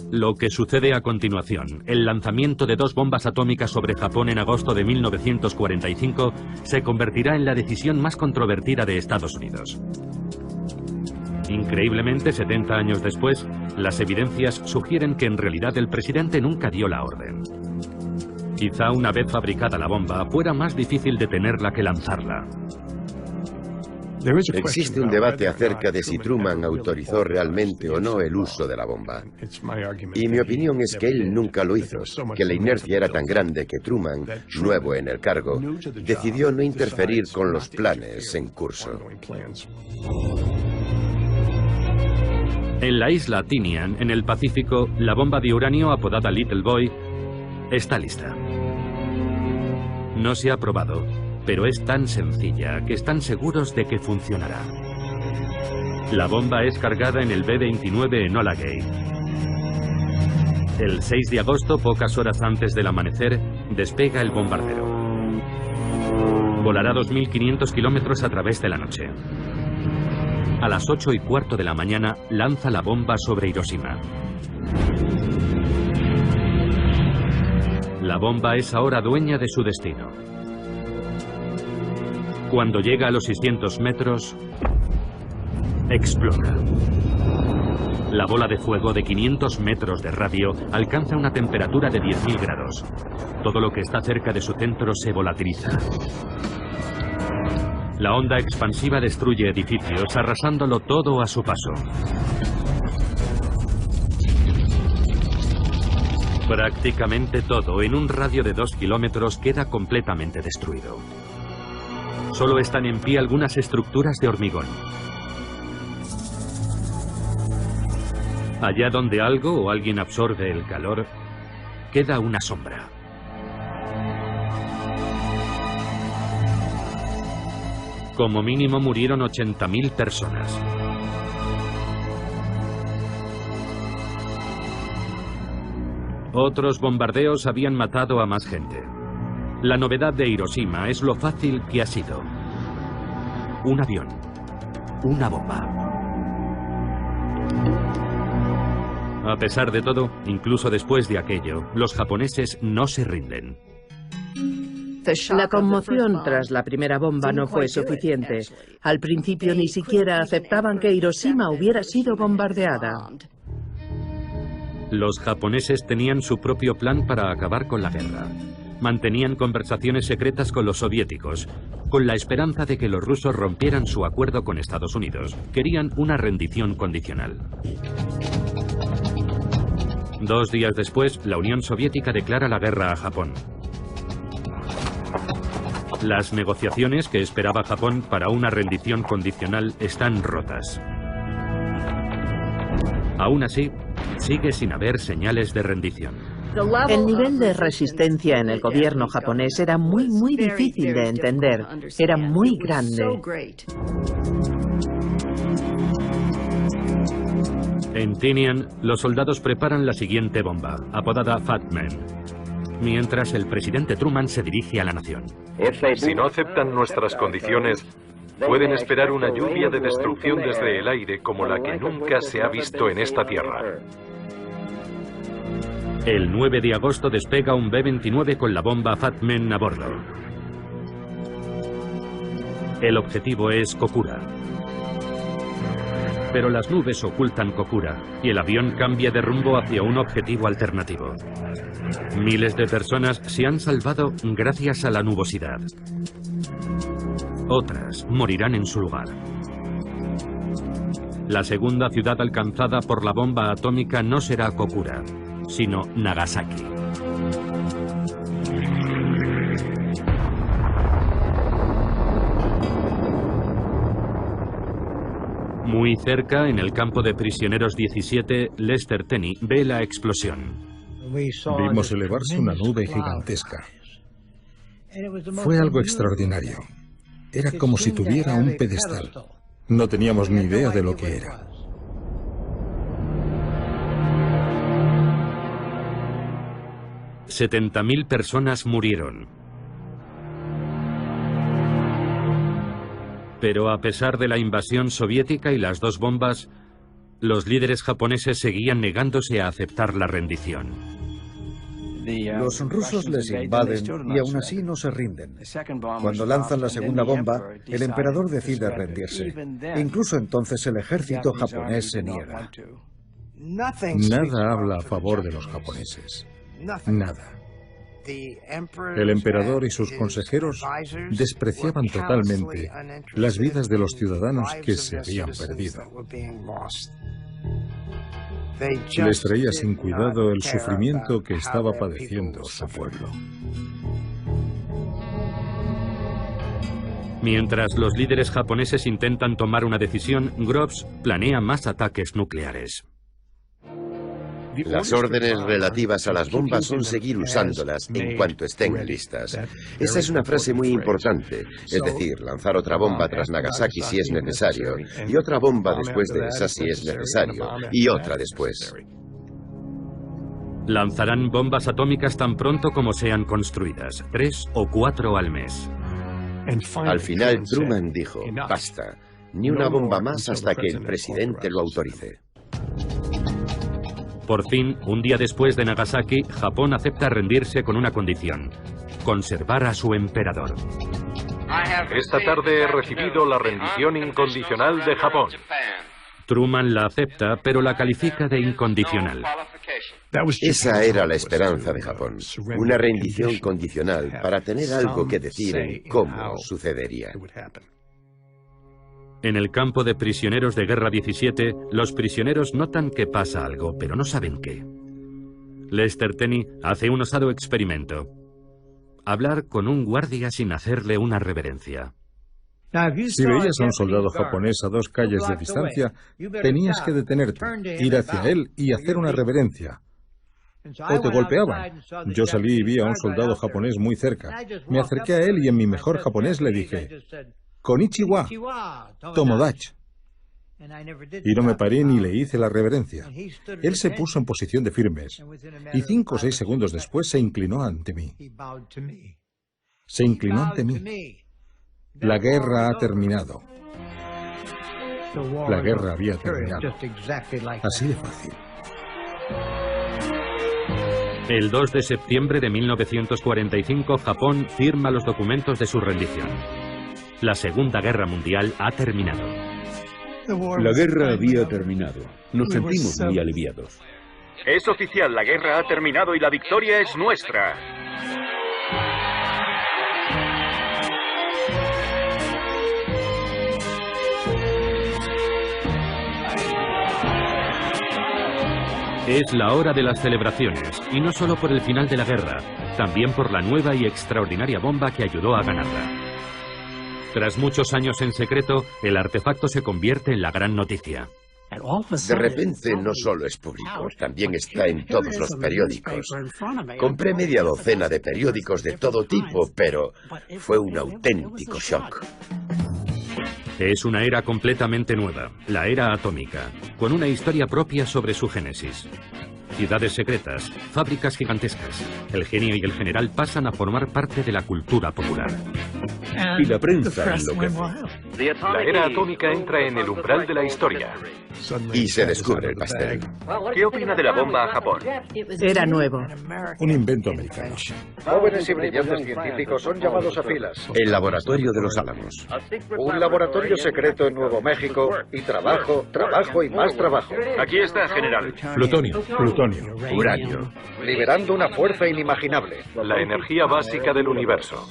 Lo que sucede a continuación, el lanzamiento de 2 bombas atómicas sobre Japón en agosto de 1945, se convertirá en la decisión más controvertida de Estados Unidos. Increíblemente, 70 años después, las evidencias sugieren que en realidad el presidente nunca dio la orden. Quizá una vez fabricada la bomba, fuera más difícil detenerla que lanzarla. Existe un debate acerca de si Truman autorizó realmente o no el uso de la bomba. Y mi opinión es que él nunca lo hizo, que la inercia era tan grande que Truman, nuevo en el cargo, decidió no interferir con los planes en curso. En la isla Tinian, en el Pacífico, la bomba de uranio apodada Little Boy está lista. No se ha probado, pero es tan sencilla que están seguros de que funcionará. La bomba es cargada en el B-29 Enola Gay. El 6 de agosto, pocas horas antes del amanecer, despega el bombardero. Volará 2.500 kilómetros a través de la noche. A las 8:15 de la mañana lanza la bomba sobre Hiroshima. La bomba es ahora dueña de su destino. Cuando llega a los 600 metros, explota. La bola de fuego de 500 metros de radio alcanza una temperatura de 10.000 grados. Todo lo que está cerca de su centro se volatiliza. La onda expansiva destruye edificios, arrasándolo todo a su paso. Prácticamente todo, en un radio de 2 kilómetros, queda completamente destruido. Solo están en pie algunas estructuras de hormigón. Allá donde algo o alguien absorbe el calor, queda una sombra. Como mínimo murieron 80.000 personas. Otros bombardeos habían matado a más gente. La novedad de Hiroshima es lo fácil que ha sido. Un avión. Una bomba. A pesar de todo, incluso después de aquello, los japoneses no se rinden. La conmoción tras la primera bomba no fue suficiente. Al principio ni siquiera aceptaban que Hiroshima hubiera sido bombardeada. Los japoneses tenían su propio plan para acabar con la guerra. Mantenían conversaciones secretas con los soviéticos, con la esperanza de que los rusos rompieran su acuerdo con Estados Unidos. Querían una rendición condicional. 2 días después, la Unión Soviética declara la guerra a Japón. Las negociaciones que esperaba Japón para una rendición condicional están rotas. Aún así, sigue sin haber señales de rendición. El nivel de resistencia en el gobierno japonés era muy difícil de entender. Era muy grande. En Tinian, los soldados preparan la siguiente bomba, apodada Fat Man, mientras el presidente Truman se dirige a la nación. Si no aceptan nuestras condiciones, pueden esperar una lluvia de destrucción desde el aire como la que nunca se ha visto en esta tierra. El 9 de agosto despega un B-29 con la bomba Fat Man a bordo. El objetivo es Kokura. Pero las nubes ocultan Kokura y el avión cambia de rumbo hacia un objetivo alternativo. Miles de personas se han salvado gracias a la nubosidad. Otras morirán en su lugar. La segunda ciudad alcanzada por la bomba atómica no será Kokura, sino Nagasaki. Muy cerca, en el campo de prisioneros 17, Lester Tenney ve la explosión. Vimos elevarse una nube gigantesca. Fue algo extraordinario. Era como si tuviera un pedestal. No teníamos ni idea de lo que era. $70.000 personas murieron. Pero a pesar de la invasión soviética y las 2 bombas, los líderes japoneses seguían negándose a aceptar la rendición. Los rusos les invaden y aún así no se rinden. Cuando lanzan la segunda bomba, el emperador decide rendirse. Incluso entonces el ejército japonés se niega. Nada habla a favor de los japoneses. Nada. El emperador y sus consejeros despreciaban totalmente las vidas de los ciudadanos que se habían perdido. Les traía sin cuidado el sufrimiento que estaba padeciendo su pueblo. Mientras los líderes japoneses intentan tomar una decisión, Groves planea más ataques nucleares. Las órdenes relativas a las bombas son seguir usándolas en cuanto estén listas. Esa es una frase muy importante, es decir, lanzar otra bomba tras Nagasaki si es necesario, y otra bomba después de esa si es necesario, y otra después. Lanzarán bombas atómicas tan pronto como sean construidas, 3 o 4 al mes. Al final Truman dijo, basta. Ni una bomba más hasta que el presidente lo autorice. Por fin, un día después de Nagasaki, Japón acepta rendirse con una condición: conservar a su emperador. Esta tarde he recibido la rendición incondicional de Japón. Truman la acepta, pero la califica de incondicional. Esa era la esperanza de Japón, una rendición condicional para tener algo que decir en cómo sucedería. En el campo de prisioneros de guerra 17, los prisioneros notan que pasa algo, pero no saben qué. Lester Tenney hace un osado experimento: hablar con un guardia sin hacerle una reverencia. Si veías a un soldado japonés a 2 calles de distancia, tenías que detenerte, ir hacia él y hacer una reverencia. O te golpeaban. Yo salí y vi a un soldado japonés muy cerca. Me acerqué a él y en mi mejor japonés le dije: Konnichiwa, Tomodachi. Y no me paré ni le hice la reverencia. Él se puso en posición de firmes y 5 o 6 segundos después se inclinó ante mí. Se inclinó ante mí. La guerra ha terminado. La guerra había terminado. Así de fácil. El 2 de septiembre de 1945, Japón firma los documentos de su rendición. La Segunda Guerra Mundial ha terminado. La guerra había terminado. Nos sentimos muy aliviados. Es oficial, la guerra ha terminado y la victoria es nuestra. Es la hora de las celebraciones, y no solo por el final de la guerra, también por la nueva y extraordinaria bomba que ayudó a ganarla. Tras muchos años en secreto, el artefacto se convierte en la gran noticia. De repente no solo es público, también está en todos los periódicos. Compré media docena de periódicos de todo tipo, pero fue un auténtico shock. Es una era completamente nueva, la era atómica, con una historia propia sobre su génesis. Ciudades secretas, fábricas gigantescas. El genio y el general pasan a formar parte de la cultura popular. Y la prensa enloquece. La era atómica entra en el umbral de la historia. Y se descubre el pastel. ¿Qué opina de la bomba a Japón? Era nuevo. Un invento americano. Jóvenes y brillantes científicos son llamados a filas. El laboratorio de los Álamos. Un laboratorio secreto en Nuevo México y trabajo, trabajo y más trabajo. Aquí está, general. Plutonio. Uranio. Liberando una fuerza inimaginable. La energía básica del universo.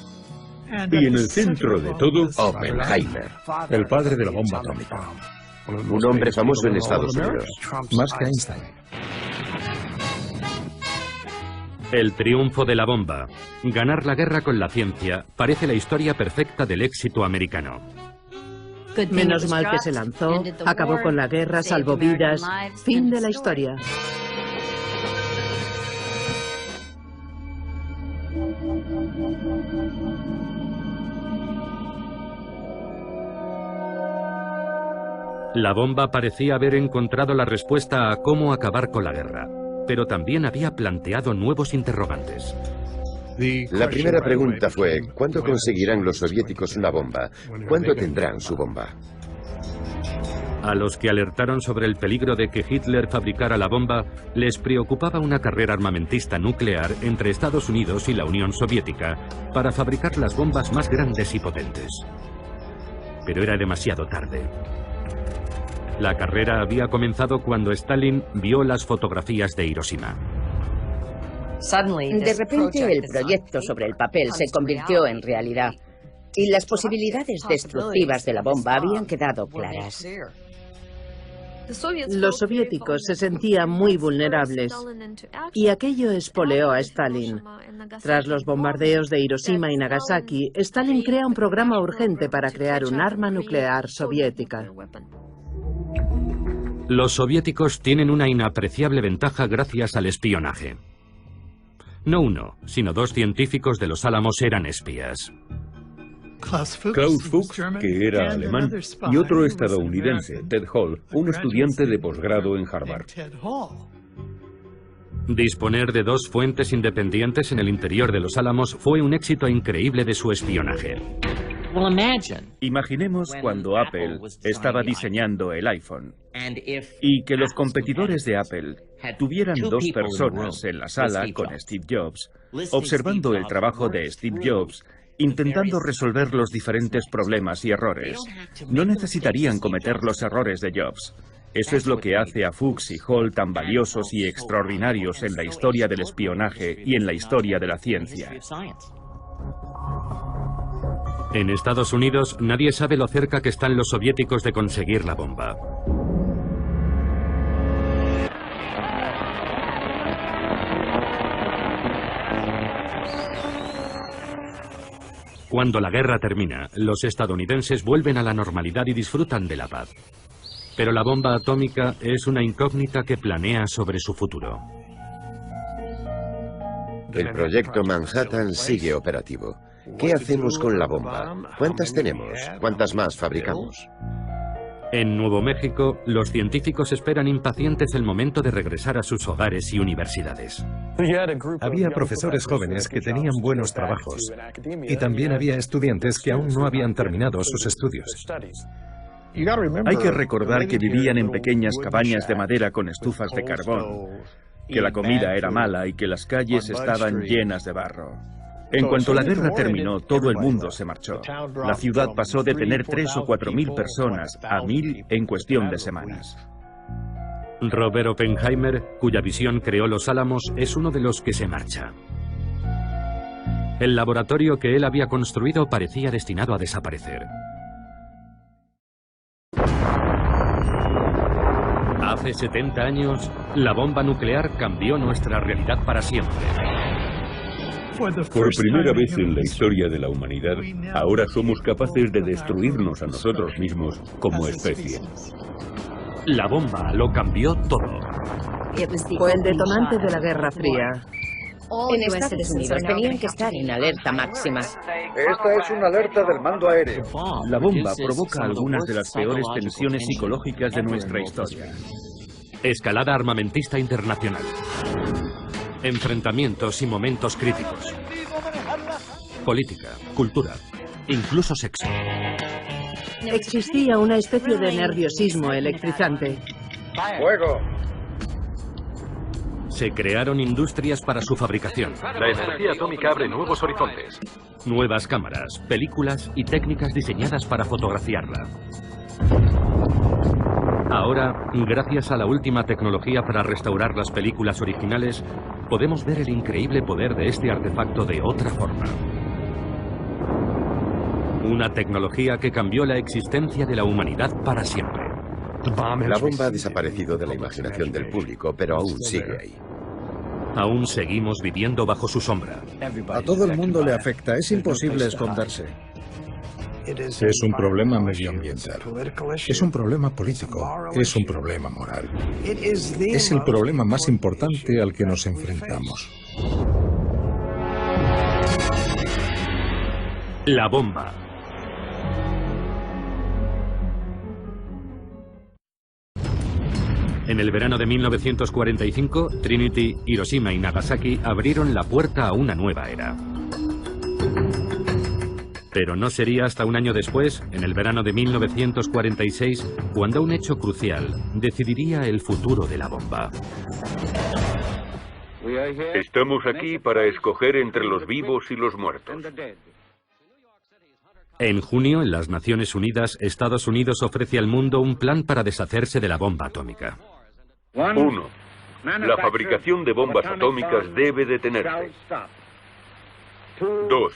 Y en el centro de todo, Oppenheimer. El padre de la bomba atómica. Un hombre famoso en Estados Unidos. Más que Einstein. El triunfo de la bomba. Ganar la guerra con la ciencia parece la historia perfecta del éxito americano. Menos mal que se lanzó, acabó con la guerra, salvó vidas. Fin de la historia. La bomba parecía haber encontrado la respuesta a cómo acabar con la guerra, pero también había planteado nuevos interrogantes. La primera pregunta fue, ¿cuándo conseguirán los soviéticos una bomba? ¿Cuándo tendrán su bomba? A los que alertaron sobre el peligro de que Hitler fabricara la bomba, les preocupaba una carrera armamentista nuclear entre Estados Unidos y la Unión Soviética para fabricar las bombas más grandes y potentes. Pero era demasiado tarde. La carrera había comenzado cuando Stalin vio las fotografías de Hiroshima. De repente el proyecto sobre el papel se convirtió en realidad y las posibilidades destructivas de la bomba habían quedado claras. Los soviéticos se sentían muy vulnerables y aquello espoleó a Stalin. Tras los bombardeos de Hiroshima y Nagasaki, Stalin crea un programa urgente para crear un arma nuclear soviética. Los soviéticos tienen una inapreciable ventaja gracias al espionaje. No uno, sino 2 científicos de los Álamos eran espías. Klaus Fuchs, que era alemán, y otro estadounidense, Ted Hall, un estudiante de posgrado en Harvard. Disponer de 2 fuentes independientes en el interior de los Álamos fue un éxito increíble de su espionaje. Imaginemos cuando Apple estaba diseñando el iPhone y que los competidores de Apple tuvieran dos personas en la sala con Steve Jobs, observando el trabajo de Steve Jobs, intentando resolver los diferentes problemas y errores. No necesitarían cometer los errores de Jobs. Eso es lo que hace a Fuchs y Hall tan valiosos y extraordinarios en la historia del espionaje y en la historia de la ciencia. En Estados Unidos, nadie sabe lo cerca que están los soviéticos de conseguir la bomba. Cuando la guerra termina, los estadounidenses vuelven a la normalidad y disfrutan de la paz. Pero la bomba atómica es una incógnita que planea sobre su futuro. El proyecto Manhattan sigue operativo. ¿Qué hacemos con la bomba? ¿Cuántas tenemos? ¿Cuántas más fabricamos? En Nuevo México, los científicos esperan impacientes el momento de regresar a sus hogares y universidades. Había profesores jóvenes que tenían buenos trabajos y también había estudiantes que aún no habían terminado sus estudios. Hay que recordar que vivían en pequeñas cabañas de madera con estufas de carbón, que la comida era mala y que las calles estaban llenas de barro. En cuanto la guerra terminó, todo el mundo se marchó. La ciudad pasó de tener 3.000 o 4.000 personas a 1.000 en cuestión de semanas. Robert Oppenheimer, cuya visión creó Los Álamos, es uno de los que se marcha. El laboratorio que él había construido parecía destinado a desaparecer. Hace 70 años, la bomba nuclear cambió nuestra realidad para siempre. Por primera vez en la historia de la humanidad, ahora somos capaces de destruirnos a nosotros mismos como especie. La bomba lo cambió todo. Fue el detonante de la Guerra Fría. En Estados Unidos tenían que estar en alerta máxima. Esta es una alerta del mando aéreo. La bomba provoca algunas de las peores tensiones psicológicas de nuestra historia. Escalada armamentista internacional. Enfrentamientos y momentos críticos. Política, cultura, incluso sexo. Existía una especie de nerviosismo electrizante. ¡Fuego! Se crearon industrias para su fabricación. La energía atómica abre nuevos horizontes. Nuevas cámaras, películas y técnicas diseñadas para fotografiarla. Ahora, gracias a la última tecnología para restaurar las películas originales, podemos ver el increíble poder de este artefacto de otra forma. Una tecnología que cambió la existencia de la humanidad para siempre. La bomba ha desaparecido de la imaginación del público, pero aún sigue ahí. Aún seguimos viviendo bajo su sombra. A todo el mundo le afecta, es imposible esconderse. Es un problema medioambiental, es un problema político, es un problema moral. Es el problema más importante al que nos enfrentamos. La bomba. En el verano de 1945, Trinity, Hiroshima y Nagasaki abrieron la puerta a una nueva era. Pero no sería hasta un año después, en el verano de 1946, cuando un hecho crucial decidiría el futuro de la bomba. Estamos aquí para escoger entre los vivos y los muertos. En junio, en las Naciones Unidas, Estados Unidos ofrece al mundo un plan para deshacerse de la bomba atómica. 1. La fabricación de bombas atómicas debe detenerse. 2.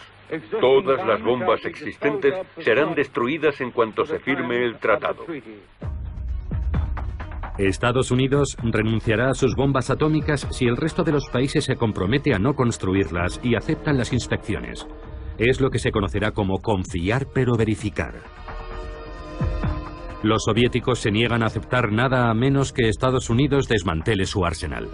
Todas las bombas existentes serán destruidas en cuanto se firme el tratado. Estados Unidos renunciará a sus bombas atómicas si el resto de los países se compromete a no construirlas y aceptan las inspecciones. Es lo que se conocerá como confiar pero verificar. Los soviéticos se niegan a aceptar nada a menos que Estados Unidos desmantele su arsenal.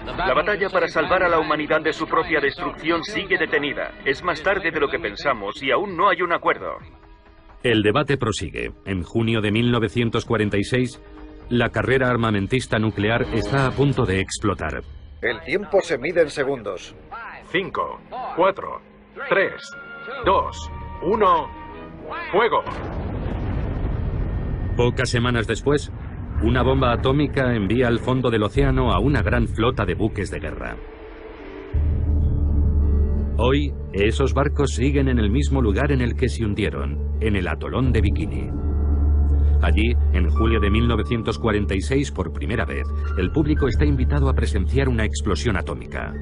La batalla para salvar a la humanidad de su propia destrucción sigue detenida. Es más tarde de lo que pensamos y aún no hay un acuerdo. El debate prosigue. En junio de 1946, la carrera armamentista nuclear está a punto de explotar. El tiempo se mide en segundos. 5, 4, 3, 2, 1... ¡Fuego! Pocas semanas después, una bomba atómica envía al fondo del océano a una gran flota de buques de guerra. Hoy, esos barcos siguen en el mismo lugar en el que se hundieron, en el atolón de Bikini. Allí, en julio de 1946, por primera vez, el público está invitado a presenciar una explosión atómica.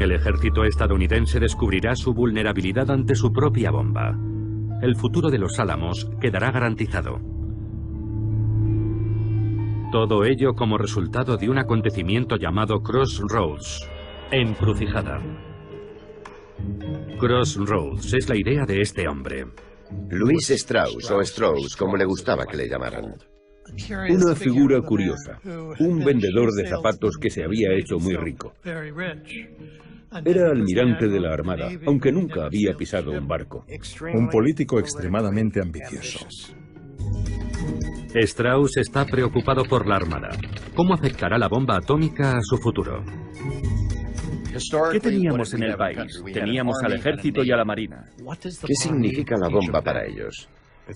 El ejército estadounidense descubrirá su vulnerabilidad ante su propia bomba. El futuro de los Álamos quedará garantizado. Todo ello como resultado de un acontecimiento llamado Crossroads, encrucijada. Crossroads es la idea de este hombre. Louis Strauss, o Strauss, como le gustaba que le llamaran. Una figura curiosa, un vendedor de zapatos que se había hecho muy rico. Era almirante de la Armada, aunque nunca había pisado un barco. Un político extremadamente ambicioso. Strauss está preocupado por la Armada. ¿Cómo afectará la bomba atómica a su futuro? ¿Qué teníamos en el país? Teníamos al ejército y a la marina. ¿Qué significa la bomba para ellos?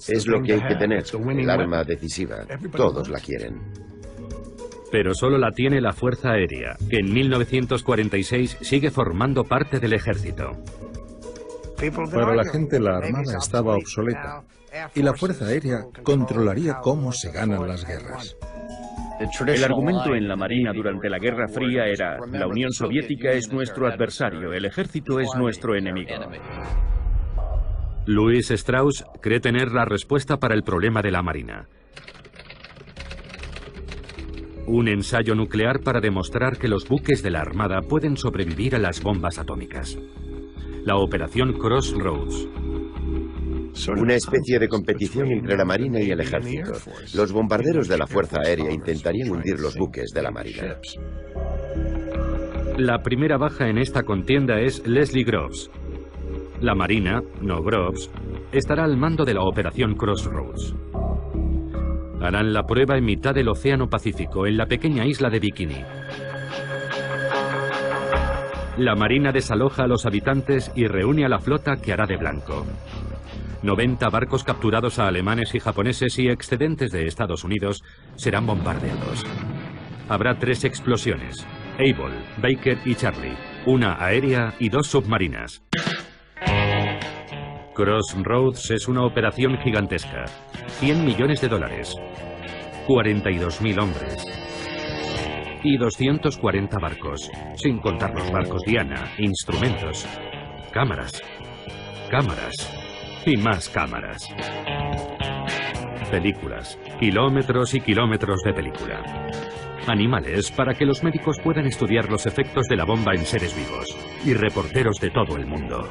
Es lo que hay que tener, el arma decisiva. Todos la quieren. Pero solo la tiene la Fuerza Aérea, que en 1946 sigue formando parte del ejército. Para la gente la Armada estaba obsoleta y la Fuerza Aérea controlaría cómo se ganan las guerras. El argumento en la Marina durante la Guerra Fría era: la Unión Soviética es nuestro adversario, el ejército es nuestro enemigo. Louis Strauss cree tener la respuesta para el problema de la Marina. Un ensayo nuclear para demostrar que los buques de la Armada pueden sobrevivir a las bombas atómicas. La Operación Crossroads. Una especie de competición entre la Marina y el ejército. Los bombarderos de la Fuerza Aérea intentarían hundir los buques de la Marina. La primera baja en esta contienda es Leslie Groves. La Marina, no Groves, estará al mando de la Operación Crossroads. Harán la prueba en mitad del Océano Pacífico, en la pequeña isla de Bikini. La Marina desaloja a los habitantes y reúne a la flota que hará de blanco. 90 barcos capturados a alemanes y japoneses y excedentes de Estados Unidos serán bombardeados. Habrá 3 explosiones: Able, Baker y Charlie, una aérea y 2 submarinas. Crossroads es una operación gigantesca. $100 millones, 42.000 hombres y 240 barcos, sin contar los barcos Diana, instrumentos, cámaras y más cámaras. Películas, kilómetros y kilómetros de película. Animales para que los médicos puedan estudiar los efectos de la bomba en seres vivos, y reporteros de todo el mundo.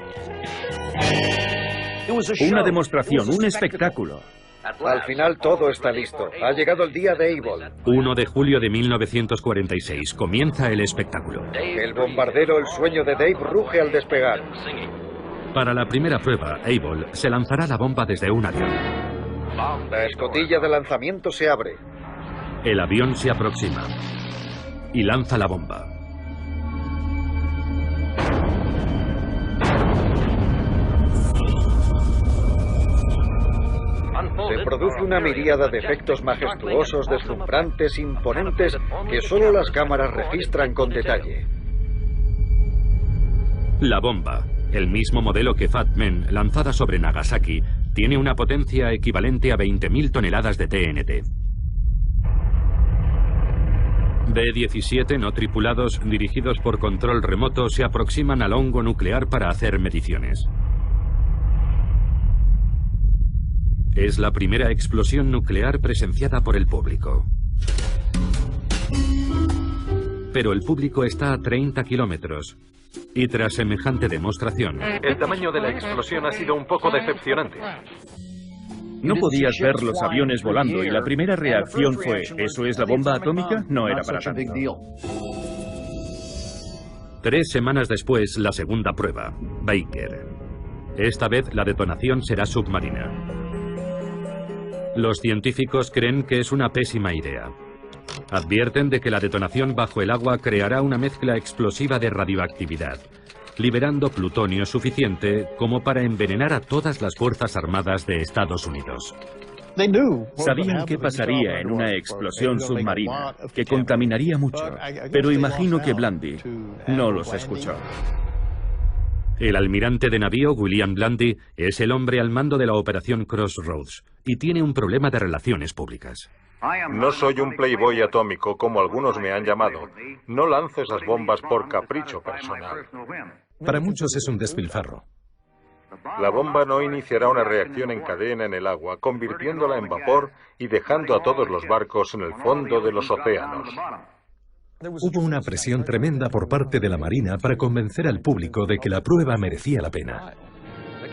Una demostración, un espectáculo. Al final todo está listo. Ha llegado el día de Able. 1 de julio de 1946. Comienza el espectáculo. El bombardero El Sueño de Dave ruge al despegar. Para la primera prueba, Able se lanzará la bomba desde un avión. La escotilla de lanzamiento se abre. El avión se aproxima y lanza la bomba. Se produce una miríada de efectos majestuosos, deslumbrantes, imponentes, que solo las cámaras registran con detalle. La bomba, el mismo modelo que Fat Man, lanzada sobre Nagasaki, tiene una potencia equivalente a 20.000 toneladas de TNT. B-17 no tripulados, dirigidos por control remoto, se aproximan al hongo nuclear para hacer mediciones. Es la primera explosión nuclear presenciada por el público. Pero el público está a 30 kilómetros. Y tras semejante demostración... El tamaño de la explosión ha sido un poco decepcionante. No podías ver los aviones volando y la primera reacción fue: ¿eso es la bomba atómica? No era para tanto. 3 semanas después, la segunda prueba, Baker. Esta vez la detonación será submarina. Los científicos creen que es una pésima idea. Advierten de que la detonación bajo el agua creará una mezcla explosiva de radioactividad. liberando plutonio suficiente como para envenenar a todas las Fuerzas Armadas de Estados Unidos. Sabían qué pasaría en una explosión submarina, que contaminaría mucho, pero imagino que Blandy no los escuchó. El almirante de navío William Blandy es el hombre al mando de la operación Crossroads y tiene un problema de relaciones públicas. No soy un playboy atómico como algunos me han llamado. No lances las bombas por capricho personal. Para muchos es un despilfarro. La bomba no iniciará una reacción en cadena en el agua, convirtiéndola en vapor y dejando a todos los barcos en el fondo de los océanos. Hubo una presión tremenda por parte de la Marina para convencer al público de que la prueba merecía la pena.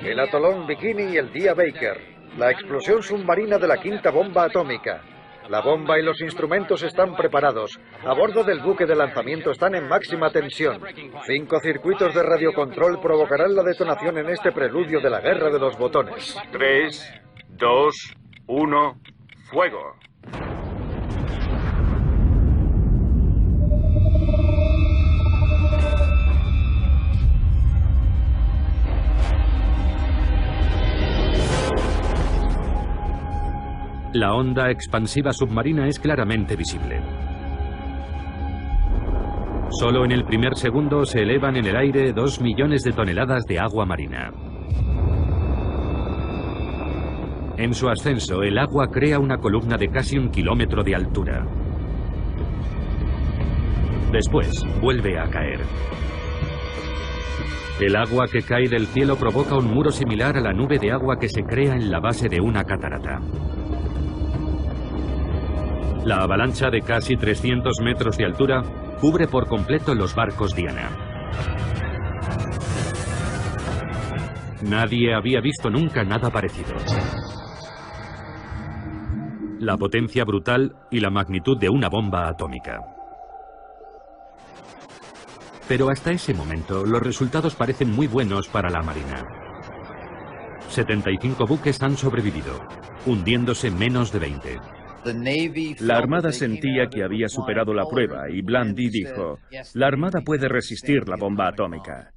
El atolón Bikini y el día Baker. La explosión submarina de la quinta bomba atómica. La bomba y los instrumentos están preparados. A bordo del buque de lanzamiento están en máxima tensión. 5 circuitos de radiocontrol provocarán la detonación en este preludio de la guerra de los botones. 3, 2, 1, fuego. La onda expansiva submarina es claramente visible. Solo en el primer segundo se elevan en el aire 2 millones de toneladas de agua marina. En su ascenso, el agua crea una columna de casi 1 kilómetro de altura. Después, vuelve a caer. El agua que cae del cielo provoca un muro similar a la nube de agua que se crea en la base de una catarata. La avalancha de casi 300 metros de altura cubre por completo los barcos Diana. Nadie había visto nunca nada parecido. La potencia brutal y la magnitud de una bomba atómica. Pero hasta ese momento, los resultados parecen muy buenos para la Marina. 75 buques han sobrevivido, hundiéndose menos de 20. La Armada sentía que había superado la prueba y Blandy dijo, la Armada puede resistir la bomba atómica.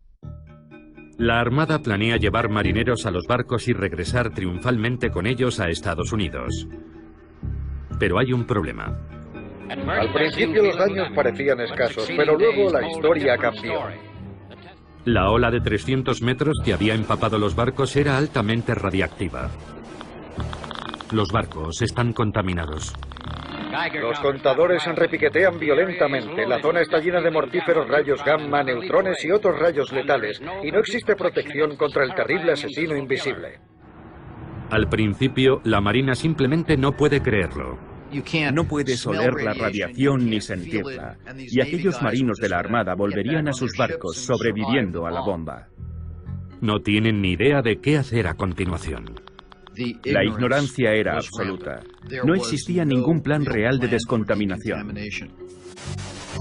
La Armada planea llevar marineros a los barcos y regresar triunfalmente con ellos a Estados Unidos. Pero hay un problema. Al principio los daños parecían escasos, pero luego la historia cambió. La ola de 300 metros que había empapado los barcos era altamente radiactiva. Los barcos están contaminados. Los contadores repiquetean violentamente. La zona está llena de mortíferos rayos gamma, neutrones y otros rayos letales, y no existe protección contra el terrible asesino invisible. Al principio, la Marina simplemente no puede creerlo. No puedes oler la radiación ni sentirla, y aquellos marinos de la Armada volverían a sus barcos sobreviviendo a la bomba. No tienen ni idea de qué hacer a continuación. La ignorancia era absoluta. No existía ningún plan real de descontaminación.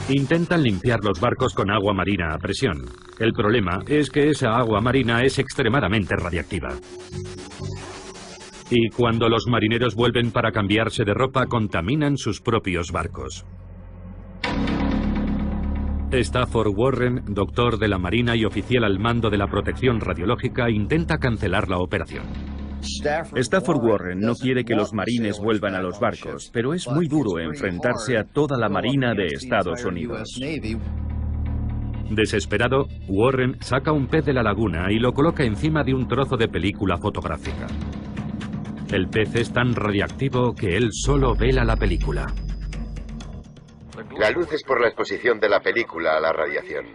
Intentan limpiar los barcos con agua marina a presión. El problema es que esa agua marina es extremadamente radiactiva. Y cuando los marineros vuelven para cambiarse de ropa, contaminan sus propios barcos. Stafford Warren, doctor de la Marina y oficial al mando de la protección radiológica, intenta cancelar la operación. Stafford Warren no quiere que los marines vuelvan a los barcos, pero es muy duro enfrentarse a toda la Marina de Estados Unidos. Desesperado, Warren saca un pez de la laguna y lo coloca encima de un trozo de película fotográfica. El pez es tan radiactivo que él solo vela la película. La luz es por la exposición de la película a la radiación.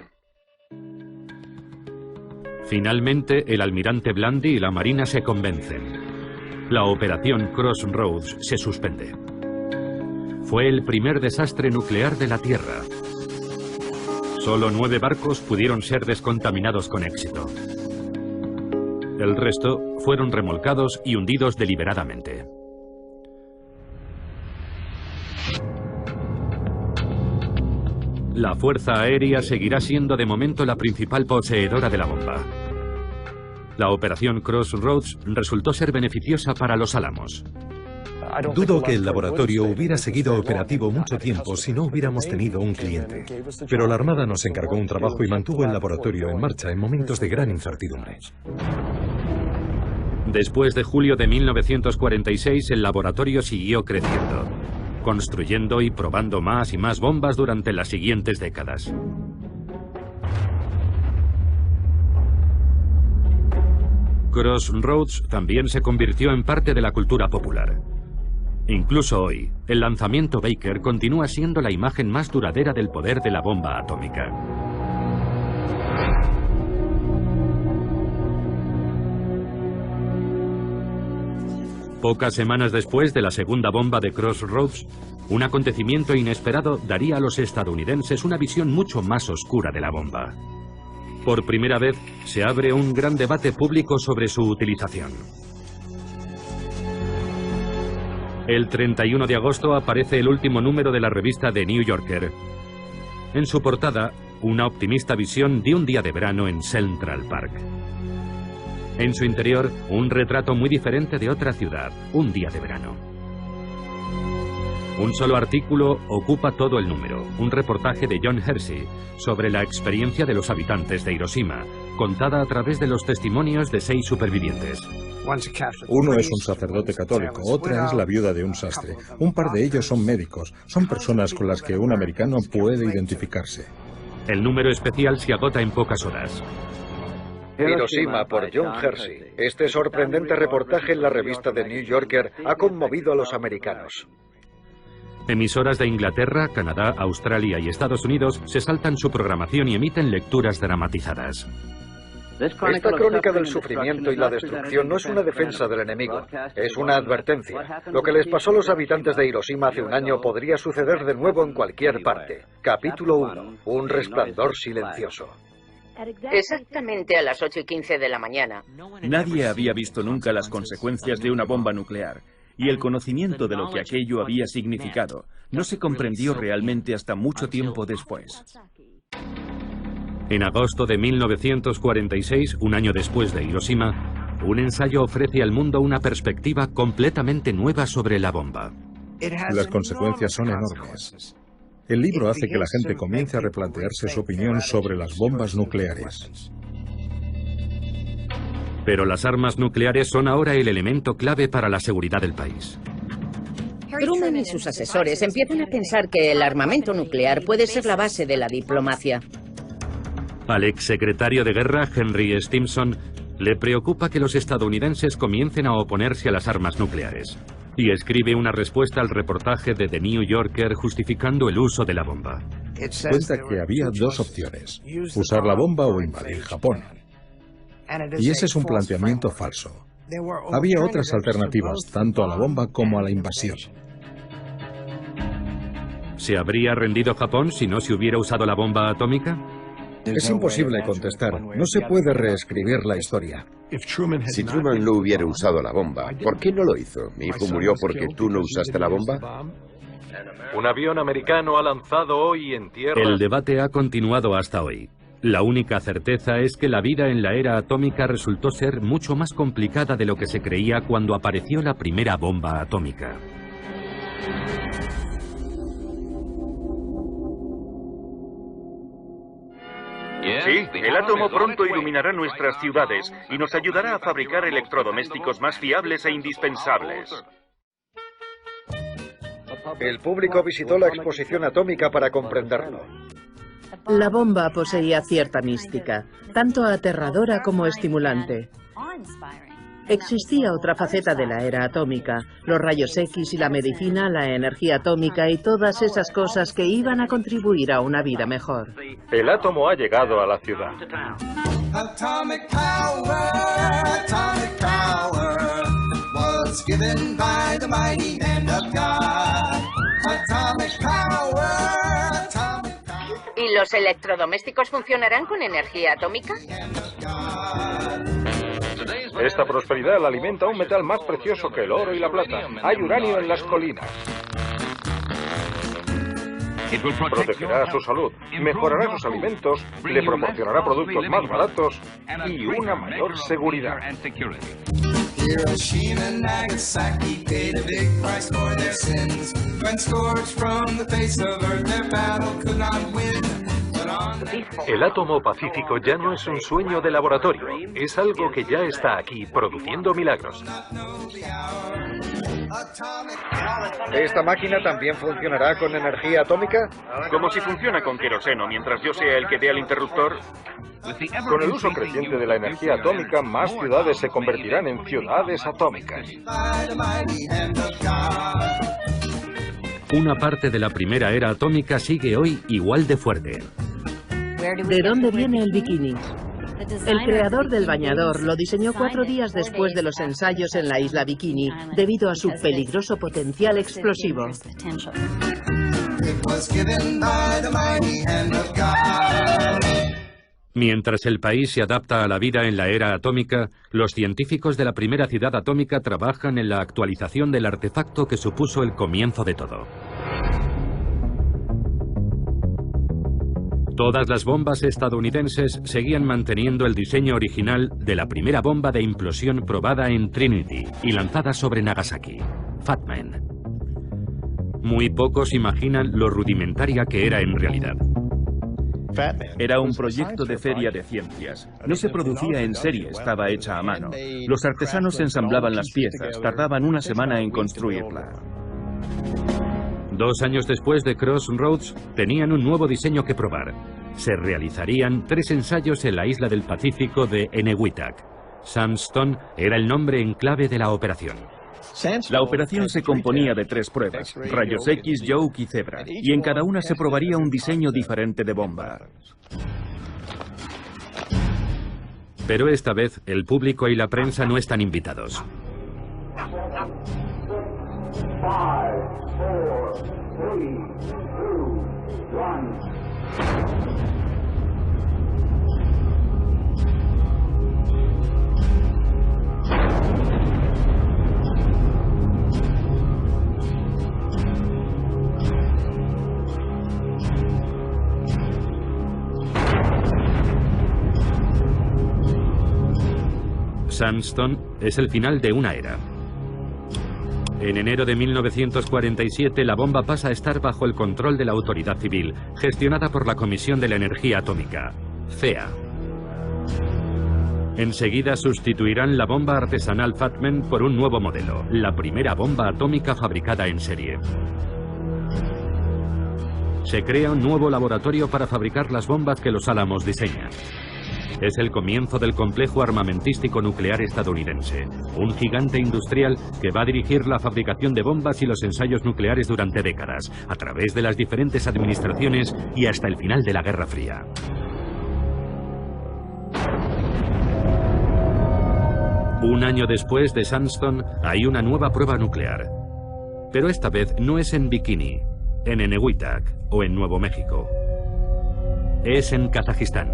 Finalmente, el almirante Blandy y la Marina se convencen. La operación Crossroads se suspende. Fue el primer desastre nuclear de la Tierra. Solo 9 barcos pudieron ser descontaminados con éxito. El resto fueron remolcados y hundidos deliberadamente. La Fuerza Aérea seguirá siendo de momento la principal poseedora de la bomba. La operación Crossroads resultó ser beneficiosa para los Álamos. Dudo que el laboratorio hubiera seguido operativo mucho tiempo si no hubiéramos tenido un cliente. Pero la Armada nos encargó un trabajo y mantuvo el laboratorio en marcha en momentos de gran incertidumbre. Después de julio de 1946, el laboratorio siguió creciendo, construyendo y probando más y más bombas durante las siguientes décadas. Crossroads también se convirtió en parte de la cultura popular. Incluso hoy, el lanzamiento Baker continúa siendo la imagen más duradera del poder de la bomba atómica. Pocas semanas después de la segunda bomba de Crossroads, un acontecimiento inesperado daría a los estadounidenses una visión mucho más oscura de la bomba. Por primera vez, se abre un gran debate público sobre su utilización. El 31 de agosto aparece el último número de la revista The New Yorker. En su portada, una optimista visión de un día de verano en Central Park. En su interior, un retrato muy diferente de otra ciudad, un día de verano. Un solo artículo ocupa todo el número, un reportaje de John Hersey sobre la experiencia de los habitantes de Hiroshima, contada a través de los testimonios de 6 supervivientes. Uno es un sacerdote católico, otra es la viuda de un sastre. Un par de ellos son médicos, son personas con las que un americano puede identificarse. El número especial se agota en pocas horas. Hiroshima por John Hersey. Este sorprendente reportaje en la revista The New Yorker ha conmovido a los americanos. Emisoras de Inglaterra, Canadá, Australia y Estados Unidos se saltan su programación y emiten lecturas dramatizadas. Esta crónica del sufrimiento y la destrucción no es una defensa del enemigo, es una advertencia. Lo que les pasó a los habitantes de Hiroshima hace un año podría suceder de nuevo en cualquier parte. Capítulo 1. Un resplandor silencioso. Exactamente a las 8:15 de la mañana. Nadie había visto nunca las consecuencias de una bomba nuclear, y el conocimiento de lo que aquello había significado no se comprendió realmente hasta mucho tiempo después. En agosto de 1946, un año después de Hiroshima, un ensayo ofrece al mundo una perspectiva completamente nueva sobre la bomba. Las consecuencias son enormes. El libro hace que la gente comience a replantearse su opinión sobre las bombas nucleares. Pero las armas nucleares son ahora el elemento clave para la seguridad del país. Truman y sus asesores empiezan a pensar que el armamento nuclear puede ser la base de la diplomacia. Al exsecretario de Guerra, Henry Stimson, le preocupa que los estadounidenses comiencen a oponerse a las armas nucleares. Y escribe una respuesta al reportaje de The New Yorker justificando el uso de la bomba. Cuenta que había 2 opciones, usar la bomba o invadir Japón. Y ese es un planteamiento falso. Había otras alternativas, tanto a la bomba como a la invasión. ¿Se habría rendido Japón si no se hubiera usado la bomba atómica? Es imposible contestar. No se puede reescribir la historia. Si Truman no hubiera usado la bomba, ¿por qué no lo hizo? ¿Mi hijo murió porque tú no usaste la bomba? Un avión americano ha lanzado hoy en tierra... El debate ha continuado hasta hoy. La única certeza es que la vida en la era atómica resultó ser mucho más complicada de lo que se creía cuando apareció la primera bomba atómica. Sí, el átomo pronto iluminará nuestras ciudades y nos ayudará a fabricar electrodomésticos más fiables e indispensables. El público visitó la exposición atómica para comprenderlo. La bomba poseía cierta mística, tanto aterradora como estimulante. Existía otra faceta de la era atómica, los rayos X y la medicina, la energía atómica y todas esas cosas que iban a contribuir a una vida mejor. El átomo ha llegado a la ciudad. Atomic power was given by the mighty hand of God. Atomic power, atomic power. ¿Y los electrodomésticos funcionarán con energía atómica? Esta prosperidad la alimenta un metal más precioso que el oro y la plata. Hay uranio en las colinas. Protegerá su salud, mejorará sus alimentos, le proporcionará productos más baratos y una mayor seguridad. Hiroshima and Nagasaki paid a big price for their sins. When scourged from the face of earth, their battle could not win. El átomo pacífico ya no es un sueño de laboratorio, es algo que ya está aquí, produciendo milagros. ¿Esta máquina también funcionará con energía atómica? Como si funciona con queroseno, mientras yo sea el que dé al interruptor. Con el uso creciente de la energía atómica, más ciudades se convertirán en ciudades atómicas. Una parte de la primera era atómica sigue hoy igual de fuerte. ¿De dónde viene el bikini? El creador del bañador lo diseñó 4 días después de los ensayos en la isla Bikini, debido a su peligroso potencial explosivo. Mientras el país se adapta a la vida en la era atómica, los científicos de la primera ciudad atómica trabajan en la actualización del artefacto que supuso el comienzo de todo. Todas las bombas estadounidenses seguían manteniendo el diseño original de la primera bomba de implosión probada en Trinity y lanzada sobre Nagasaki, Fat Man. Muy pocos imaginan lo rudimentaria que era en realidad. Era un proyecto de feria de ciencias. No se producía en serie, estaba hecha a mano. Los artesanos ensamblaban las piezas, tardaban una semana en construirla. 2 años después de Crossroads, tenían un nuevo diseño que probar. Se realizarían 3 ensayos en la isla del Pacífico de Enewetak. Sandstone era el nombre en clave de la operación. La operación se componía de 3 pruebas, rayos X, Yoke y Zebra, y en cada una se probaría un diseño diferente de bomba. Pero esta vez el público y la prensa no están invitados. 5, 4, 3, 2, 1. Sandstone es el final de una era. En enero de 1947, la bomba pasa a estar bajo el control de la autoridad civil, gestionada por la Comisión de la Energía Atómica, CEA. Enseguida sustituirán la bomba artesanal Fat Man por un nuevo modelo, la primera bomba atómica fabricada en serie. Se crea un nuevo laboratorio para fabricar las bombas que los Álamos diseñan. Es el comienzo del complejo armamentístico nuclear estadounidense, un gigante industrial que va a dirigir la fabricación de bombas y los ensayos nucleares durante décadas, a través de las diferentes administraciones y hasta el final de la Guerra Fría. Un año después de Sandstone hay una nueva prueba nuclear. Pero esta vez no es en Bikini, en Enewetak o en Nuevo México. Es en Kazajistán.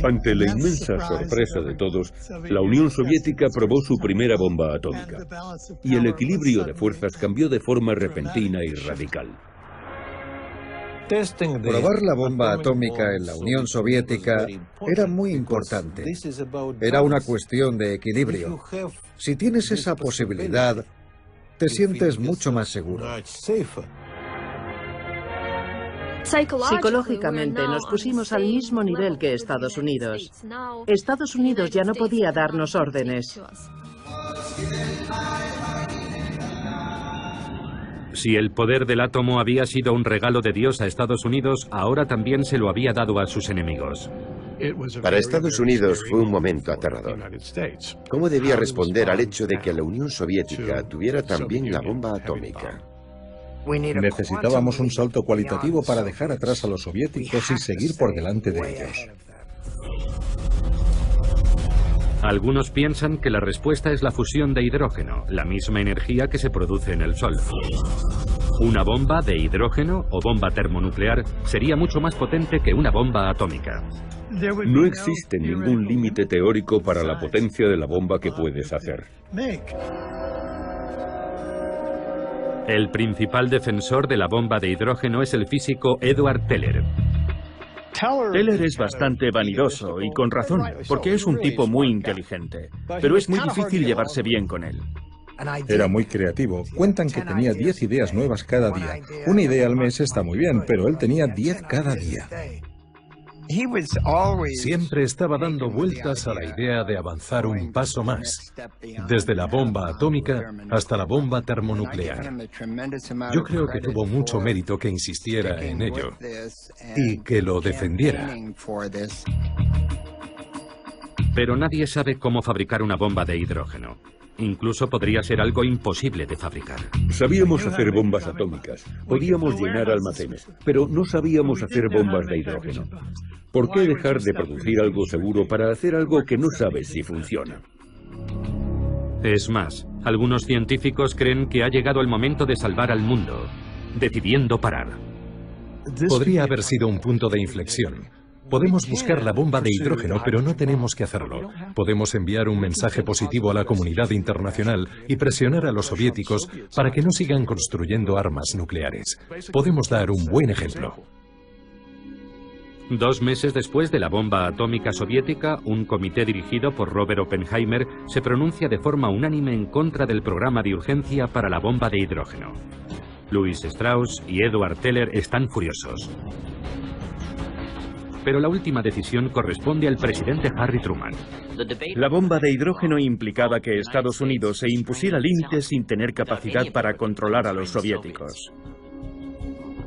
Ante la inmensa sorpresa de todos, la Unión Soviética probó su primera bomba atómica, y el equilibrio de fuerzas cambió de forma repentina y radical. Probar la bomba atómica en la Unión Soviética era muy importante. Era una cuestión de equilibrio. Si tienes esa posibilidad, te sientes mucho más seguro. Psicológicamente nos pusimos al mismo nivel que Estados Unidos. Estados Unidos ya no podía darnos órdenes. Si el poder del átomo había sido un regalo de Dios a Estados Unidos, ahora también se lo había dado a sus enemigos. Para Estados Unidos fue un momento aterrador. ¿Cómo debía responder al hecho de que la Unión Soviética tuviera también la bomba atómica? Necesitábamos un salto cualitativo para dejar atrás a los soviéticos y seguir por delante de ellos. Algunos piensan que la respuesta es la fusión de hidrógeno, la misma energía que se produce en el Sol. Una bomba de hidrógeno o bomba termonuclear sería mucho más potente que una bomba atómica. No existe ningún límite teórico para la potencia de la bomba que puedes hacer. El principal defensor de la bomba de hidrógeno es el físico Edward Teller. Teller es bastante vanidoso, y con razón, porque es un tipo muy inteligente. Pero es muy difícil llevarse bien con él. Era muy creativo. Cuentan que tenía 10 ideas nuevas cada día. Una idea al mes está muy bien, pero él tenía 10 cada día. Siempre estaba dando vueltas a la idea de avanzar un paso más, desde la bomba atómica hasta la bomba termonuclear. Yo creo que tuvo mucho mérito que insistiera en ello y que lo defendiera. Pero nadie sabe cómo fabricar una bomba de hidrógeno. Incluso podría ser algo imposible de fabricar. Sabíamos hacer bombas atómicas, podíamos llenar almacenes, pero no sabíamos hacer bombas de hidrógeno. ¿Por qué dejar de producir algo seguro para hacer algo que no sabes si funciona? Es más, algunos científicos creen que ha llegado el momento de salvar al mundo, decidiendo parar. Podría haber sido un punto de inflexión. Podemos buscar la bomba de hidrógeno, pero no tenemos que hacerlo. Podemos enviar un mensaje positivo a la comunidad internacional y presionar a los soviéticos para que no sigan construyendo armas nucleares. Podemos dar un buen ejemplo. 2 meses después de la bomba atómica soviética, un comité dirigido por Robert Oppenheimer se pronuncia de forma unánime en contra del programa de urgencia para la bomba de hidrógeno. Louis Strauss y Edward Teller están furiosos. Pero la última decisión corresponde al presidente Harry Truman. La bomba de hidrógeno implicaba que Estados Unidos se impusiera límites sin tener capacidad para controlar a los soviéticos.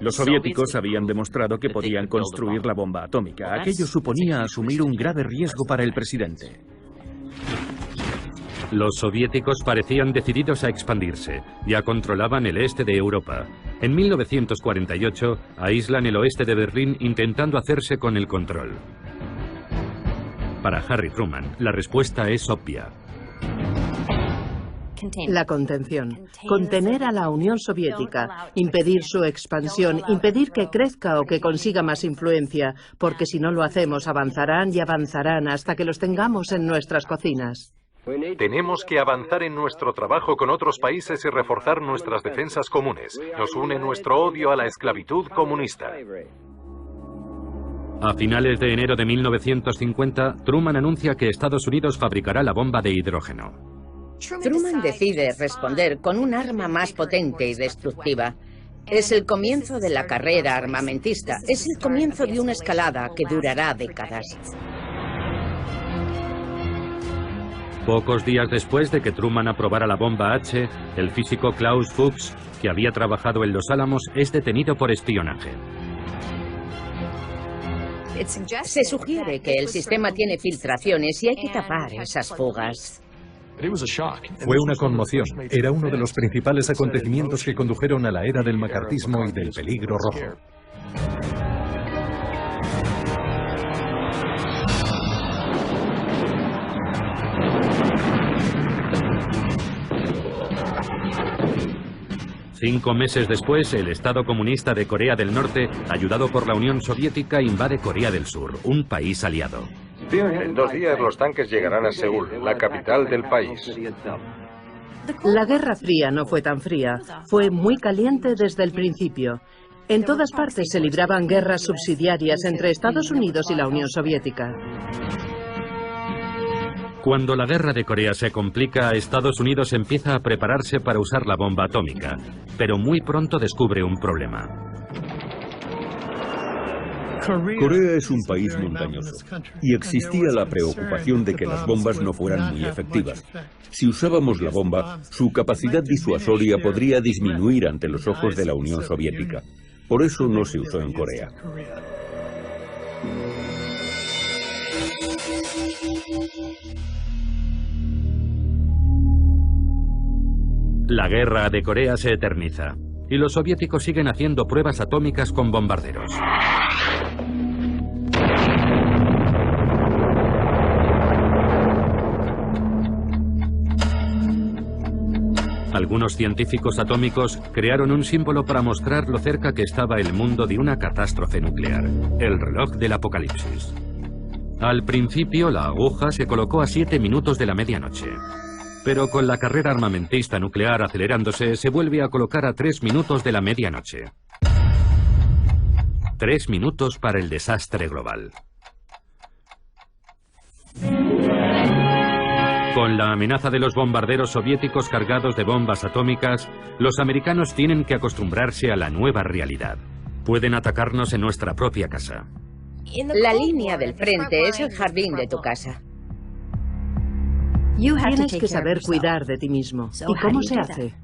Los soviéticos habían demostrado que podían construir la bomba atómica. Aquello suponía asumir un grave riesgo para el presidente. Los soviéticos parecían decididos a expandirse. Ya controlaban el este de Europa. En 1948 aíslan el oeste de Berlín intentando hacerse con el control. Para Harry Truman, la respuesta es obvia. La contención. Contener a la Unión Soviética, impedir su expansión, impedir que crezca o que consiga más influencia, porque si no lo hacemos avanzarán y avanzarán hasta que los tengamos en nuestras cocinas. Tenemos que avanzar en nuestro trabajo con otros países y reforzar nuestras defensas comunes. Nos une nuestro odio a la esclavitud comunista. A finales de enero de 1950, Truman anuncia que Estados Unidos fabricará la bomba de hidrógeno. Truman decide responder con un arma más potente y destructiva. Es el comienzo de la carrera armamentista. Es el comienzo de una escalada que durará décadas. Pocos días después de que Truman aprobara la bomba H, el físico Klaus Fuchs, que había trabajado en Los Álamos, es detenido por espionaje. Se sugiere que el sistema tiene filtraciones y hay que tapar esas fugas. Fue una conmoción. Era uno de los principales acontecimientos que condujeron a la era del macartismo y del peligro rojo. Cinco meses después, el Estado comunista de Corea del Norte, ayudado por la Unión Soviética, invade Corea del Sur, un país aliado. En 2 días los tanques llegarán a Seúl, la capital del país. La Guerra Fría no fue tan fría, fue muy caliente desde el principio. En todas partes se libraban guerras subsidiarias entre Estados Unidos y la Unión Soviética. Cuando la guerra de Corea se complica, Estados Unidos empieza a prepararse para usar la bomba atómica, pero muy pronto descubre un problema. Corea es un país montañoso y existía la preocupación de que las bombas no fueran muy efectivas. Si usábamos la bomba, su capacidad disuasoria podría disminuir ante los ojos de la Unión Soviética. Por eso no se usó en Corea. La guerra de Corea se eterniza y los soviéticos siguen haciendo pruebas atómicas con bombarderos. Algunos científicos atómicos crearon un símbolo para mostrar lo cerca que estaba el mundo de una catástrofe nuclear, el reloj del apocalipsis. Al principio, la aguja se colocó a 7 minutos de la medianoche. Pero con la carrera armamentista nuclear acelerándose, se vuelve a colocar a 3 minutos de la medianoche. 3 minutos para el desastre global. Con la amenaza de los bombarderos soviéticos cargados de bombas atómicas, los americanos tienen que acostumbrarse a la nueva realidad. Pueden atacarnos en nuestra propia casa. La línea del frente es el jardín de tu casa. Tienes que saber cuidar de ti mismo. ¿Y cómo se hace?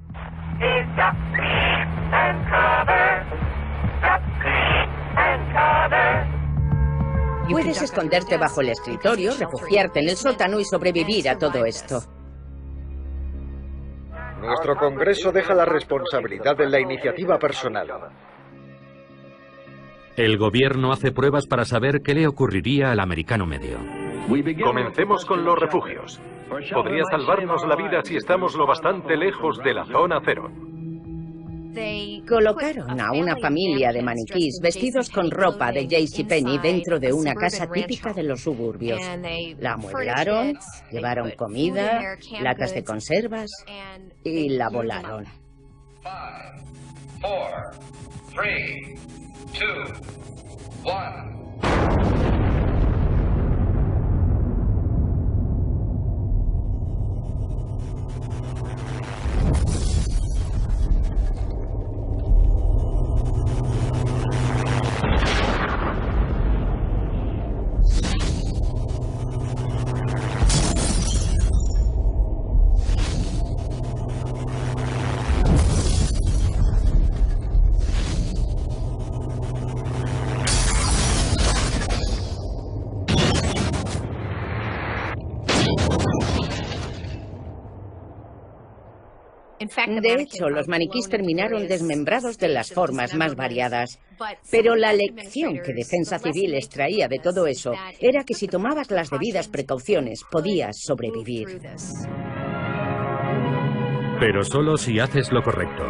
Puedes esconderte bajo el escritorio, refugiarte en el sótano y sobrevivir a todo esto. Nuestro Congreso deja la responsabilidad en la iniciativa personal. El gobierno hace pruebas para saber qué le ocurriría al americano medio. Comencemos con los refugios. Podría salvarnos la vida si estamos lo bastante lejos de la zona cero. Colocaron a una familia de maniquís vestidos con ropa de JCPenney dentro de una casa típica de los suburbios. La amueblaron, llevaron comida, latas de conservas y la volaron. 5, 4, 3, 2, 1. De hecho, los maniquís terminaron desmembrados de las formas más variadas. Pero la lección que Defensa Civil extraía de todo eso era que si tomabas las debidas precauciones, podías sobrevivir. Pero solo si haces lo correcto.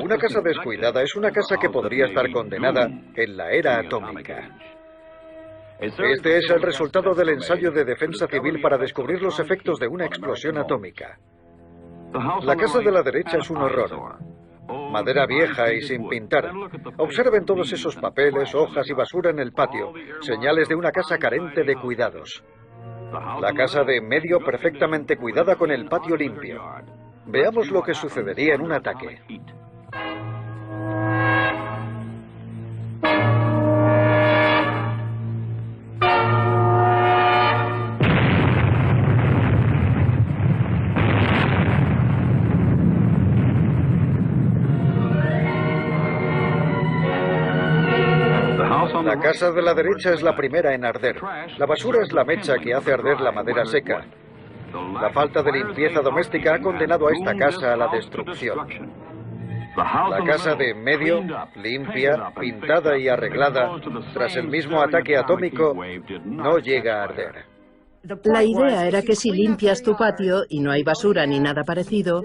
Una casa descuidada es una casa que podría estar condenada en la era atómica. Este es el resultado del ensayo de Defensa Civil para descubrir los efectos de una explosión atómica. La casa de la derecha es un horror. Madera vieja y sin pintar. Observen todos esos papeles, hojas y basura en el patio. Señales de una casa carente de cuidados. La casa de en medio perfectamente cuidada con el patio limpio. Veamos lo que sucedería en un ataque. La casa de la derecha es la primera en arder. La basura es la mecha que hace arder la madera seca. La falta de limpieza doméstica ha condenado a esta casa a la destrucción. La casa de en medio, limpia, pintada y arreglada, tras el mismo ataque atómico, no llega a arder. La idea era que si limpias tu patio y no hay basura ni nada parecido,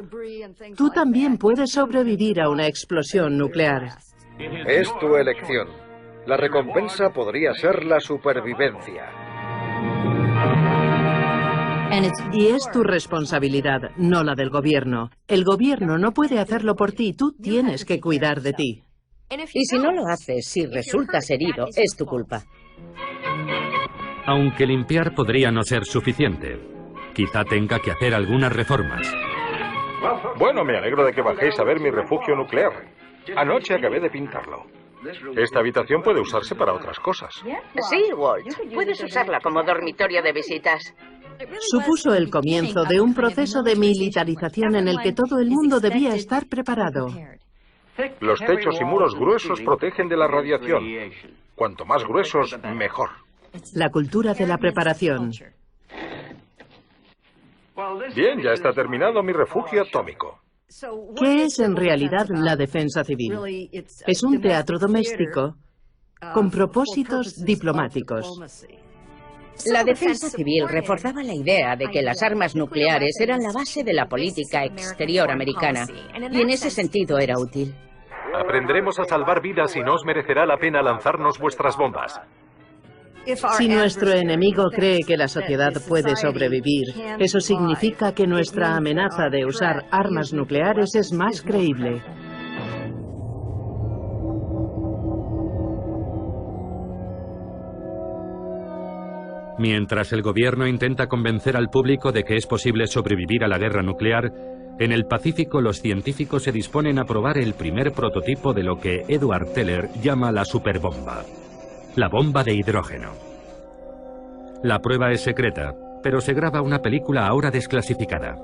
tú también puedes sobrevivir a una explosión nuclear. Es tu elección. La recompensa podría ser la supervivencia. Y es tu responsabilidad, no la del gobierno. El gobierno no puede hacerlo por ti, tú tienes que cuidar de ti. Y si no lo haces, si resultas herido, es tu culpa. Aunque limpiar podría no ser suficiente. Quizá tenga que hacer algunas reformas. Bueno, me alegro de que bajéis a ver mi refugio nuclear. Anoche acabé de pintarlo. Esta habitación puede usarse para otras cosas. Sí, Walt. Puedes usarla como dormitorio de visitas. Supuso el comienzo de un proceso de militarización en el que todo el mundo debía estar preparado. Los techos y muros gruesos protegen de la radiación. Cuanto más gruesos, mejor. La cultura de la preparación. Bien, ya está terminado mi refugio atómico. ¿Qué es en realidad la defensa civil? Es un teatro doméstico con propósitos diplomáticos. La defensa civil reforzaba la idea de que las armas nucleares eran la base de la política exterior americana, y en ese sentido era útil. Aprenderemos a salvar vidas y no os merecerá la pena lanzarnos vuestras bombas. Si nuestro enemigo cree que la sociedad puede sobrevivir, eso significa que nuestra amenaza de usar armas nucleares es más creíble. Mientras el gobierno intenta convencer al público de que es posible sobrevivir a la guerra nuclear, en el Pacífico los científicos se disponen a probar el primer prototipo de lo que Edward Teller llama la superbomba, la bomba de hidrógeno. La prueba es secreta, pero se graba una película ahora desclasificada.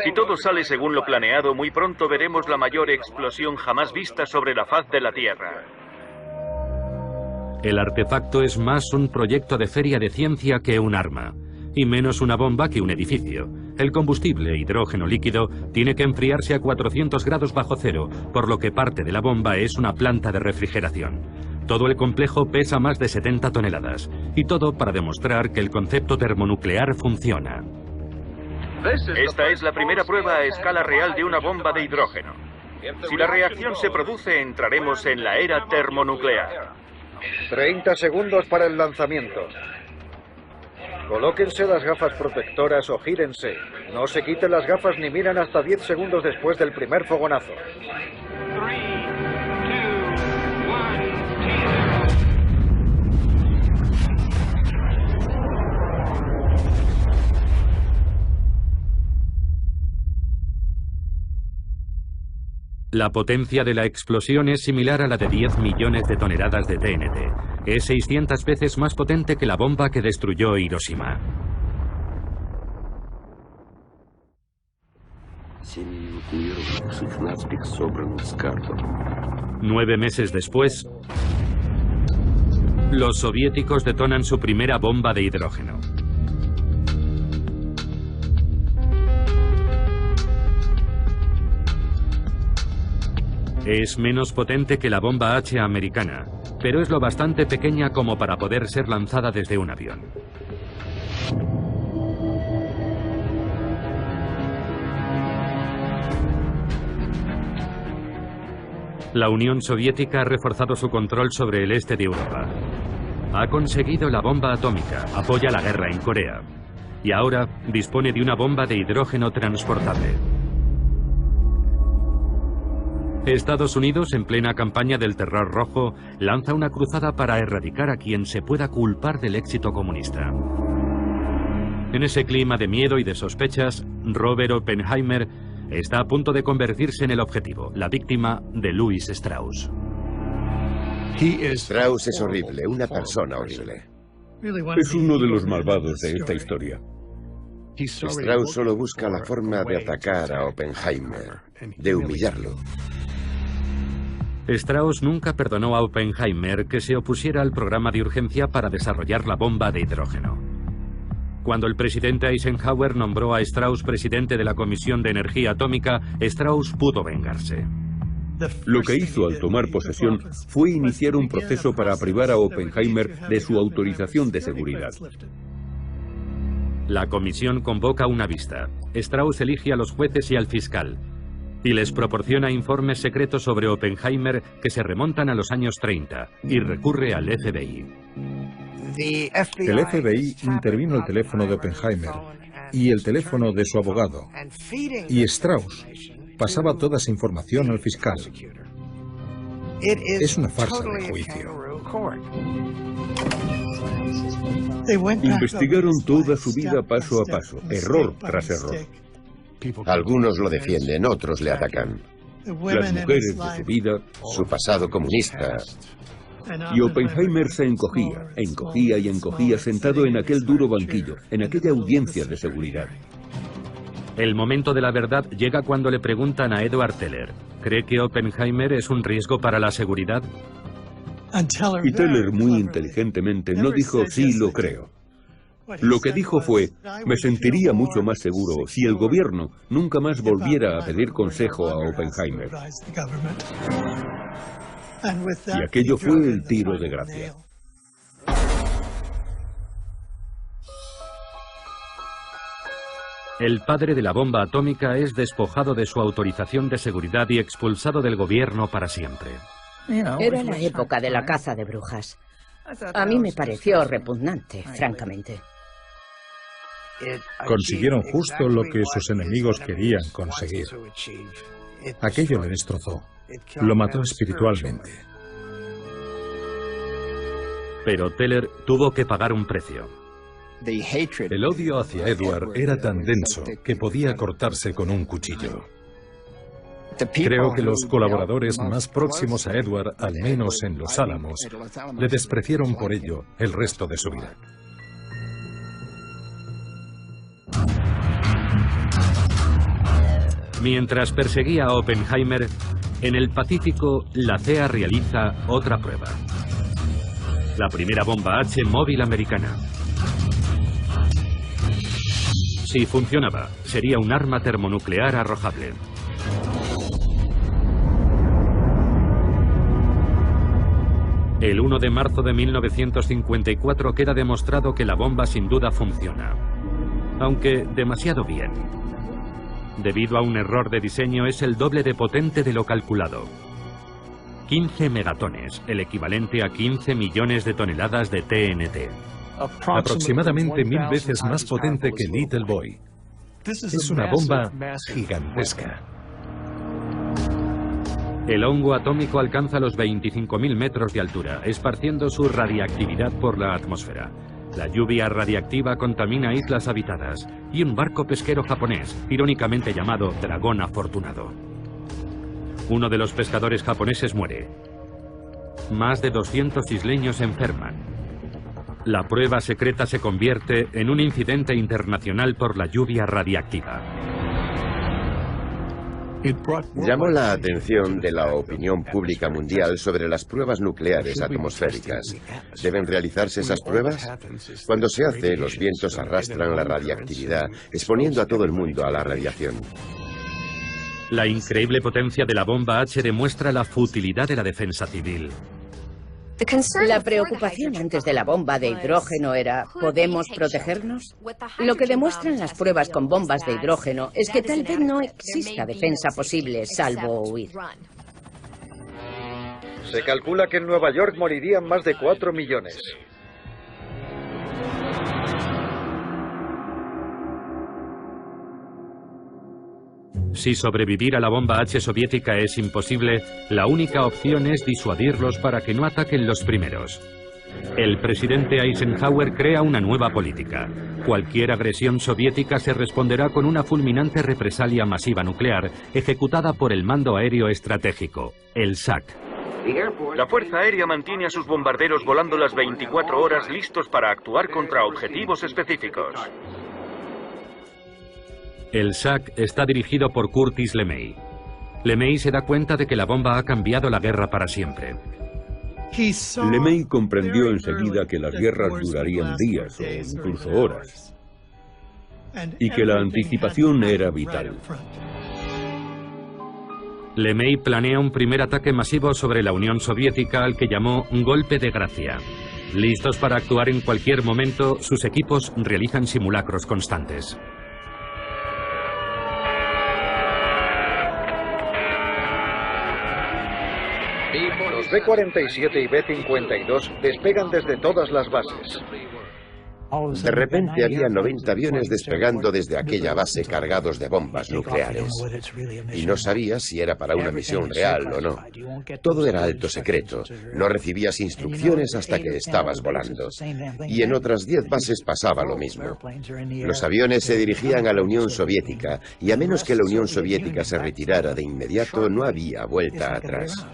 Si todo sale según lo planeado, muy pronto veremos la mayor explosión jamás vista sobre la faz de la Tierra. El artefacto es más un proyecto de feria de ciencia que un arma, y menos una bomba que un edificio. El combustible, hidrógeno líquido, tiene que enfriarse a 400 grados bajo cero, por lo que parte de la bomba es una planta de refrigeración. Todo el complejo pesa más de 70 toneladas, y todo para demostrar que el concepto termonuclear funciona. Esta es la primera prueba a escala real de una bomba de hidrógeno. Si la reacción se produce, entraremos en la era termonuclear. 30 segundos para el lanzamiento. Colóquense las gafas protectoras o gírense. No se quiten las gafas ni miran hasta 10 segundos después del primer fogonazo. La potencia de la explosión es similar a la de 10 millones de toneladas de TNT. Es 600 veces más potente que la bomba que destruyó Hiroshima. Nueve meses después, los soviéticos detonan su primera bomba de hidrógeno. Es menos potente que la bomba H americana, pero es lo bastante pequeña como para poder ser lanzada desde un avión. La Unión Soviética ha reforzado su control sobre el este de Europa. Ha conseguido la bomba atómica, apoya la guerra en Corea y ahora dispone de una bomba de hidrógeno transportable. Estados Unidos, en plena campaña del Terror Rojo, lanza una cruzada para erradicar a quien se pueda culpar del éxito comunista. En ese clima de miedo y de sospechas, Robert Oppenheimer está a punto de convertirse en el objetivo, la víctima de Louis Strauss. Strauss es horrible, una persona horrible. Es uno de los malvados de esta historia. Strauss solo busca la forma de atacar a Oppenheimer, de humillarlo. Strauss nunca perdonó a Oppenheimer que se opusiera al programa de urgencia para desarrollar la bomba de hidrógeno. Cuando el presidente Eisenhower nombró a Strauss presidente de la Comisión de Energía Atómica, Strauss pudo vengarse. Lo que hizo al tomar posesión fue iniciar un proceso para privar a Oppenheimer de su autorización de seguridad. La comisión convoca una vista. Strauss elige a los jueces y al fiscal y les proporciona informes secretos sobre Oppenheimer que se remontan a los años 30 y recurre al FBI. El FBI intervino el teléfono de Oppenheimer y el teléfono de su abogado, y Strauss pasaba toda esa información al fiscal. Es una farsa de juicio. Investigaron toda su vida paso a paso, error tras error. Algunos lo defienden, otros le atacan. Las mujeres de su vida, su pasado comunista. Y Oppenheimer se encogía, encogía y encogía sentado en aquel duro banquillo, en aquella audiencia de seguridad. El momento de la verdad llega cuando le preguntan a Edward Teller, ¿cree que Oppenheimer es un riesgo para la seguridad? Y Teller, muy inteligentemente, no dijo sí, lo creo. Lo que dijo fue, me sentiría mucho más seguro si el gobierno nunca más volviera a pedir consejo a Oppenheimer. Y aquello fue el tiro de gracia. El padre de la bomba atómica es despojado de su autorización de seguridad y expulsado del gobierno para siempre. Era la época de la caza de brujas. A mí me pareció repugnante, francamente. Consiguieron justo lo que sus enemigos querían conseguir. Aquello le destrozó. Lo mató espiritualmente. Pero Teller tuvo que pagar un precio. El odio hacia Edward era tan denso que podía cortarse con un cuchillo. Creo que los colaboradores más próximos a Edward, al menos en Los Álamos, le despreciaron por ello el resto de su vida. Mientras perseguía a Oppenheimer, en el Pacífico, la CEA realiza otra prueba. La primera bomba H móvil americana. Si funcionaba, sería un arma termonuclear arrojable. El 1 de marzo de 1954 queda demostrado que la bomba sin duda funciona, aunque demasiado bien. Debido a un error de diseño, es el doble de potente de lo calculado. 15 megatones, el equivalente a 15 millones de toneladas de TNT. Aproximadamente 1000 veces más potente que Little Boy. Es una bomba gigantesca. El hongo atómico alcanza los 25.000 metros de altura, esparciendo su radiactividad por la atmósfera. La lluvia radiactiva contamina islas habitadas y un barco pesquero japonés, irónicamente llamado Dragón Afortunado. Uno de los pescadores japoneses muere. Más de 200 isleños enferman. La prueba secreta se convierte en un incidente internacional por la lluvia radiactiva. Llamó la atención de la opinión pública mundial sobre las pruebas nucleares atmosféricas. ¿Deben realizarse esas pruebas? Cuando se hace, los vientos arrastran la radiactividad, exponiendo a todo el mundo a la radiación. La increíble potencia de la bomba H demuestra la futilidad de la defensa civil. La preocupación antes de la bomba de hidrógeno era, ¿podemos protegernos? Lo que demuestran las pruebas con bombas de hidrógeno es que tal vez no exista defensa posible, salvo huir. Se calcula que en Nueva York morirían más de 4 millones. Si sobrevivir a la bomba H soviética es imposible, la única opción es disuadirlos para que no ataquen los primeros. El presidente Eisenhower crea una nueva política. Cualquier agresión soviética se responderá con una fulminante represalia masiva nuclear ejecutada por el Mando Aéreo Estratégico, el SAC. La Fuerza Aérea mantiene a sus bombarderos volando las 24 horas listos para actuar contra objetivos específicos. El SAC está dirigido por Curtis LeMay. LeMay se da cuenta de que la bomba ha cambiado la guerra para siempre. LeMay comprendió enseguida que las guerras durarían días o incluso horas, y que la anticipación era vital. LeMay planea un primer ataque masivo sobre la Unión Soviética al que llamó golpe de gracia. Listos para actuar en cualquier momento, sus equipos realizan simulacros constantes. Los B-47 y B-52 despegan desde todas las bases. De repente había 90 aviones despegando desde aquella base cargados de bombas nucleares. Y no sabía si era para una misión real o no. Todo era alto secreto. No recibías instrucciones hasta que estabas volando. Y en otras 10 bases pasaba lo mismo. Los aviones se dirigían a la Unión Soviética y a menos que la Unión Soviética se retirara de inmediato, no había vuelta atrás.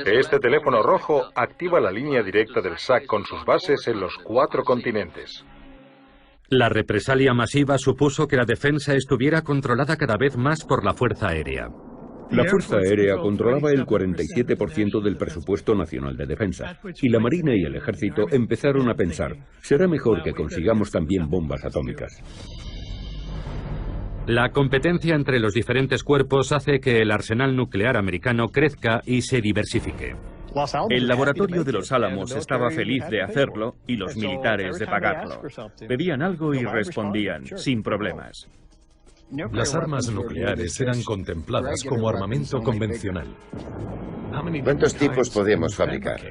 Este teléfono rojo activa la línea directa del SAC con sus bases en los 4 continentes. La represalia masiva supuso que la defensa estuviera controlada cada vez más por la Fuerza Aérea. La Fuerza Aérea controlaba el 47% del presupuesto nacional de defensa, y la Marina y el Ejército empezaron a pensar, será mejor que consigamos también bombas atómicas. La competencia entre los diferentes cuerpos hace que el arsenal nuclear americano crezca y se diversifique. El laboratorio de Los Álamos estaba feliz de hacerlo y los militares de pagarlo. Pedían algo y respondían, sin problemas. Las armas nucleares eran contempladas como armamento convencional. ¿Cuántos tipos podemos fabricar?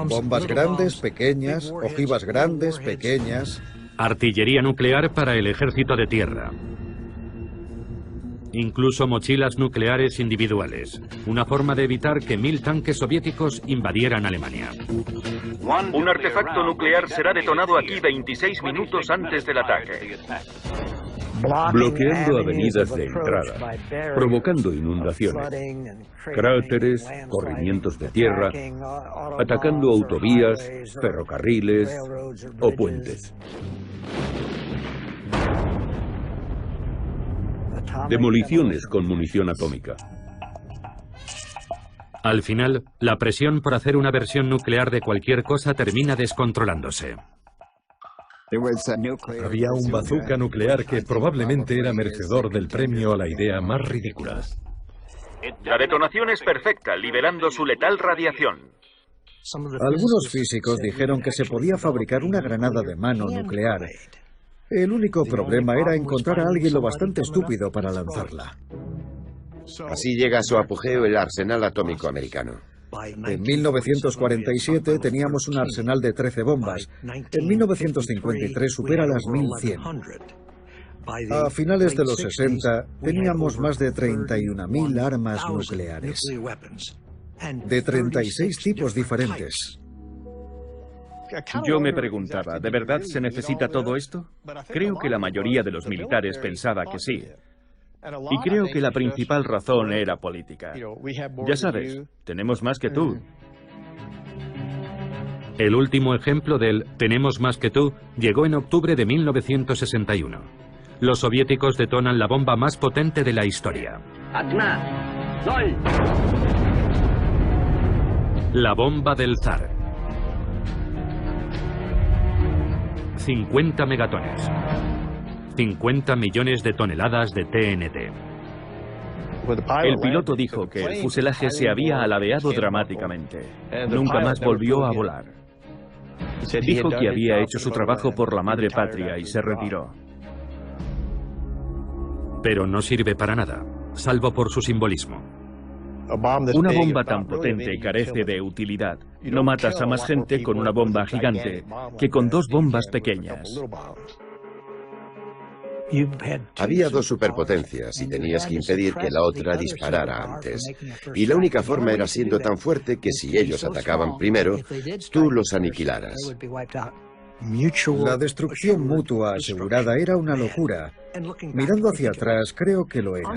Bombas grandes, pequeñas, ojivas grandes, pequeñas. Artillería nuclear para el ejército de tierra. Incluso mochilas nucleares individuales. Una forma de evitar que 1000 tanques soviéticos invadieran Alemania. Un artefacto nuclear será detonado aquí 26 minutos antes del ataque. Bloqueando avenidas de entrada, provocando inundaciones, cráteres, corrimientos de tierra, atacando autovías, ferrocarriles o puentes. Demoliciones con munición atómica. Al final, la presión por hacer una versión nuclear de cualquier cosa termina descontrolándose. Había un bazooka nuclear que probablemente era merecedor del premio a la idea más ridícula. La detonación es perfecta, liberando su letal radiación. Algunos físicos dijeron que se podía fabricar una granada de mano nuclear. El único problema era encontrar a alguien lo bastante estúpido para lanzarla. Así llega a su apogeo el arsenal atómico americano. En 1947 teníamos un arsenal de 13 bombas. En 1953 supera las 1100. A finales de los 60 teníamos más de 31.000 armas nucleares, de 36 tipos diferentes. Yo me preguntaba, ¿de verdad se necesita todo esto? Creo que la mayoría de los militares pensaba que sí. Y creo que la principal razón era política. Ya sabes, tenemos más que tú. El último ejemplo del "tenemos más que tú" llegó en octubre de 1961. Los soviéticos detonan la bomba más potente de la historia. La bomba del zar. 50 megatones. 50 millones de toneladas de TNT. El piloto dijo que el fuselaje se había alabeado dramáticamente. Nunca más volvió a volar. Dijo que había hecho su trabajo por la madre patria y se retiró. Pero no sirve para nada, salvo por su simbolismo. Una bomba tan potente carece de utilidad. No matas a más gente con una bomba gigante que con 2 bombas pequeñas. Había 2 superpotencias y tenías que impedir que la otra disparara antes. Y la única forma era siendo tan fuerte que si ellos atacaban primero, tú los aniquilaras. La destrucción mutua asegurada era una locura. Mirando hacia atrás, creo que lo era.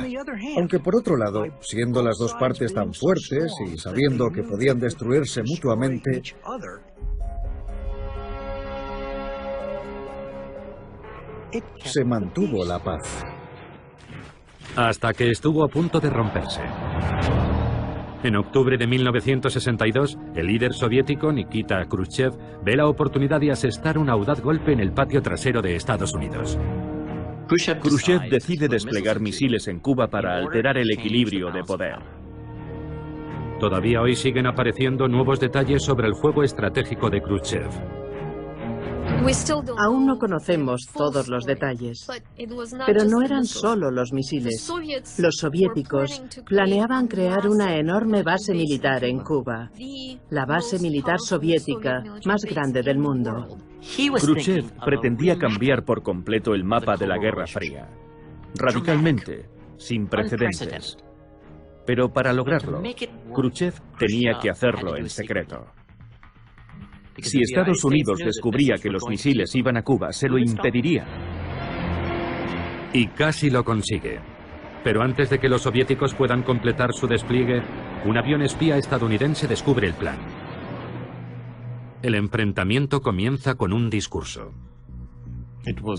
Aunque por otro lado, siendo las dos partes tan fuertes y sabiendo que podían destruirse mutuamente, se mantuvo la paz. Hasta que estuvo a punto de romperse. En octubre de 1962, el líder soviético Nikita Khrushchev ve la oportunidad de asestar un audaz golpe en el patio trasero de Estados Unidos. Khrushchev decide desplegar misiles en Cuba para alterar el equilibrio de poder. Todavía hoy siguen apareciendo nuevos detalles sobre el juego estratégico de Khrushchev. Aún no conocemos todos los detalles, pero no eran solo los misiles. Los soviéticos planeaban crear una enorme base militar en Cuba, la base militar soviética más grande del mundo. Khrushchev pretendía cambiar por completo el mapa de la Guerra Fría, radicalmente, sin precedentes. Pero para lograrlo, Khrushchev tenía que hacerlo en secreto. Si Estados Unidos descubría que los misiles iban a Cuba, se lo impediría. Y casi lo consigue. Pero antes de que los soviéticos puedan completar su despliegue, un avión espía estadounidense descubre el plan. El enfrentamiento comienza con un discurso.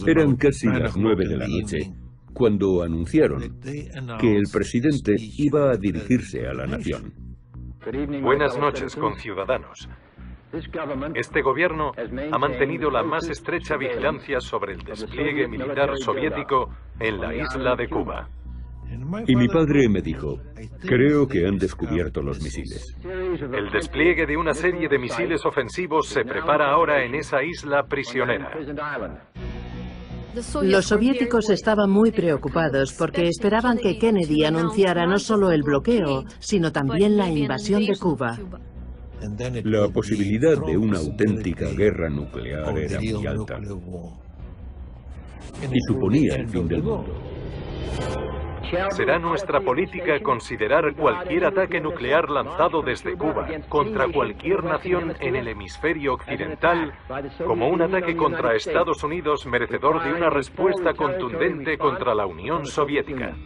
Eran casi las 9 de la noche cuando anunciaron que el presidente iba a dirigirse a la nación. Buenas noches, conciudadanos. Este gobierno ha mantenido la más estrecha vigilancia sobre el despliegue militar soviético en la isla de Cuba. Y mi padre me dijo, creo que han descubierto los misiles. El despliegue de una serie de misiles ofensivos se prepara ahora en esa isla prisionera. Los soviéticos estaban muy preocupados porque esperaban que Kennedy anunciara no solo el bloqueo, sino también la invasión de Cuba. La posibilidad de una auténtica guerra nuclear era muy alta. Y suponía el fin del mundo. Será nuestra política considerar cualquier ataque nuclear lanzado desde Cuba contra cualquier nación en el hemisferio occidental como un ataque contra Estados Unidos merecedor de una respuesta contundente contra la Unión Soviética.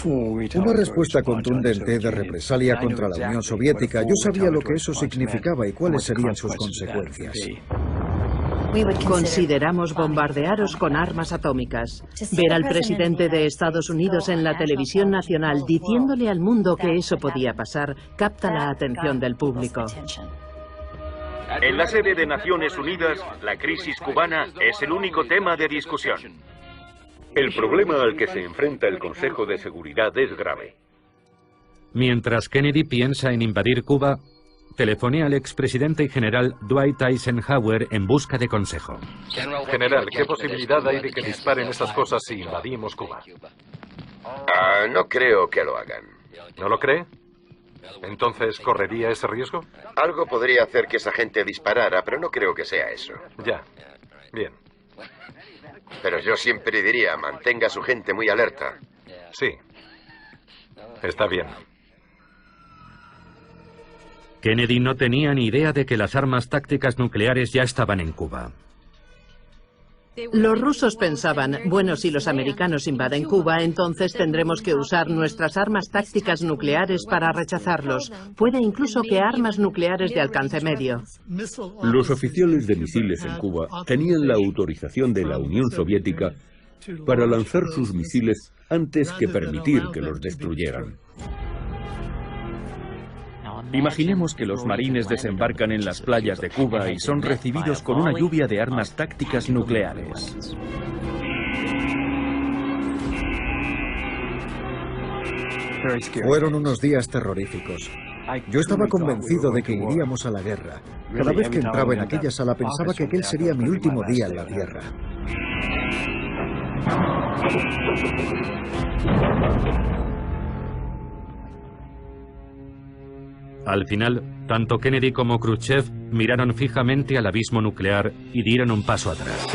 Una respuesta contundente de represalia contra la Unión Soviética. Yo sabía lo que eso significaba y cuáles serían sus consecuencias. Consideramos bombardearos con armas atómicas. Ver al presidente de Estados Unidos en la televisión nacional diciéndole al mundo que eso podía pasar capta la atención del público. En la sede de Naciones Unidas, la crisis cubana es el único tema de discusión. El problema al que se enfrenta el Consejo de Seguridad es grave. Mientras Kennedy piensa en invadir Cuba, telefonea al expresidente y general Dwight Eisenhower en busca de consejo. General, ¿qué posibilidad hay de que disparen esas cosas si invadimos Cuba? No creo que lo hagan. ¿No lo cree? ¿Entonces correría ese riesgo? Algo podría hacer que esa gente disparara, pero no creo que sea eso. Ya. Bien. Pero yo siempre diría, mantenga a su gente muy alerta. Sí. Está bien. Kennedy no tenía ni idea de que las armas tácticas nucleares ya estaban en Cuba. Los rusos pensaban, bueno, si los americanos invaden Cuba, entonces tendremos que usar nuestras armas tácticas nucleares para rechazarlos. Puede incluso que armas nucleares de alcance medio. Los oficiales de misiles en Cuba tenían la autorización de la Unión Soviética para lanzar sus misiles antes que permitir que los destruyeran. Imaginemos que los marines desembarcan en las playas de Cuba y son recibidos con una lluvia de armas tácticas nucleares. Fueron unos días terroríficos. Yo estaba convencido de que iríamos a la guerra. Cada vez que entraba en aquella sala pensaba que aquel sería mi último día en la Tierra. Al final, tanto Kennedy como Khrushchev miraron fijamente al abismo nuclear y dieron un paso atrás.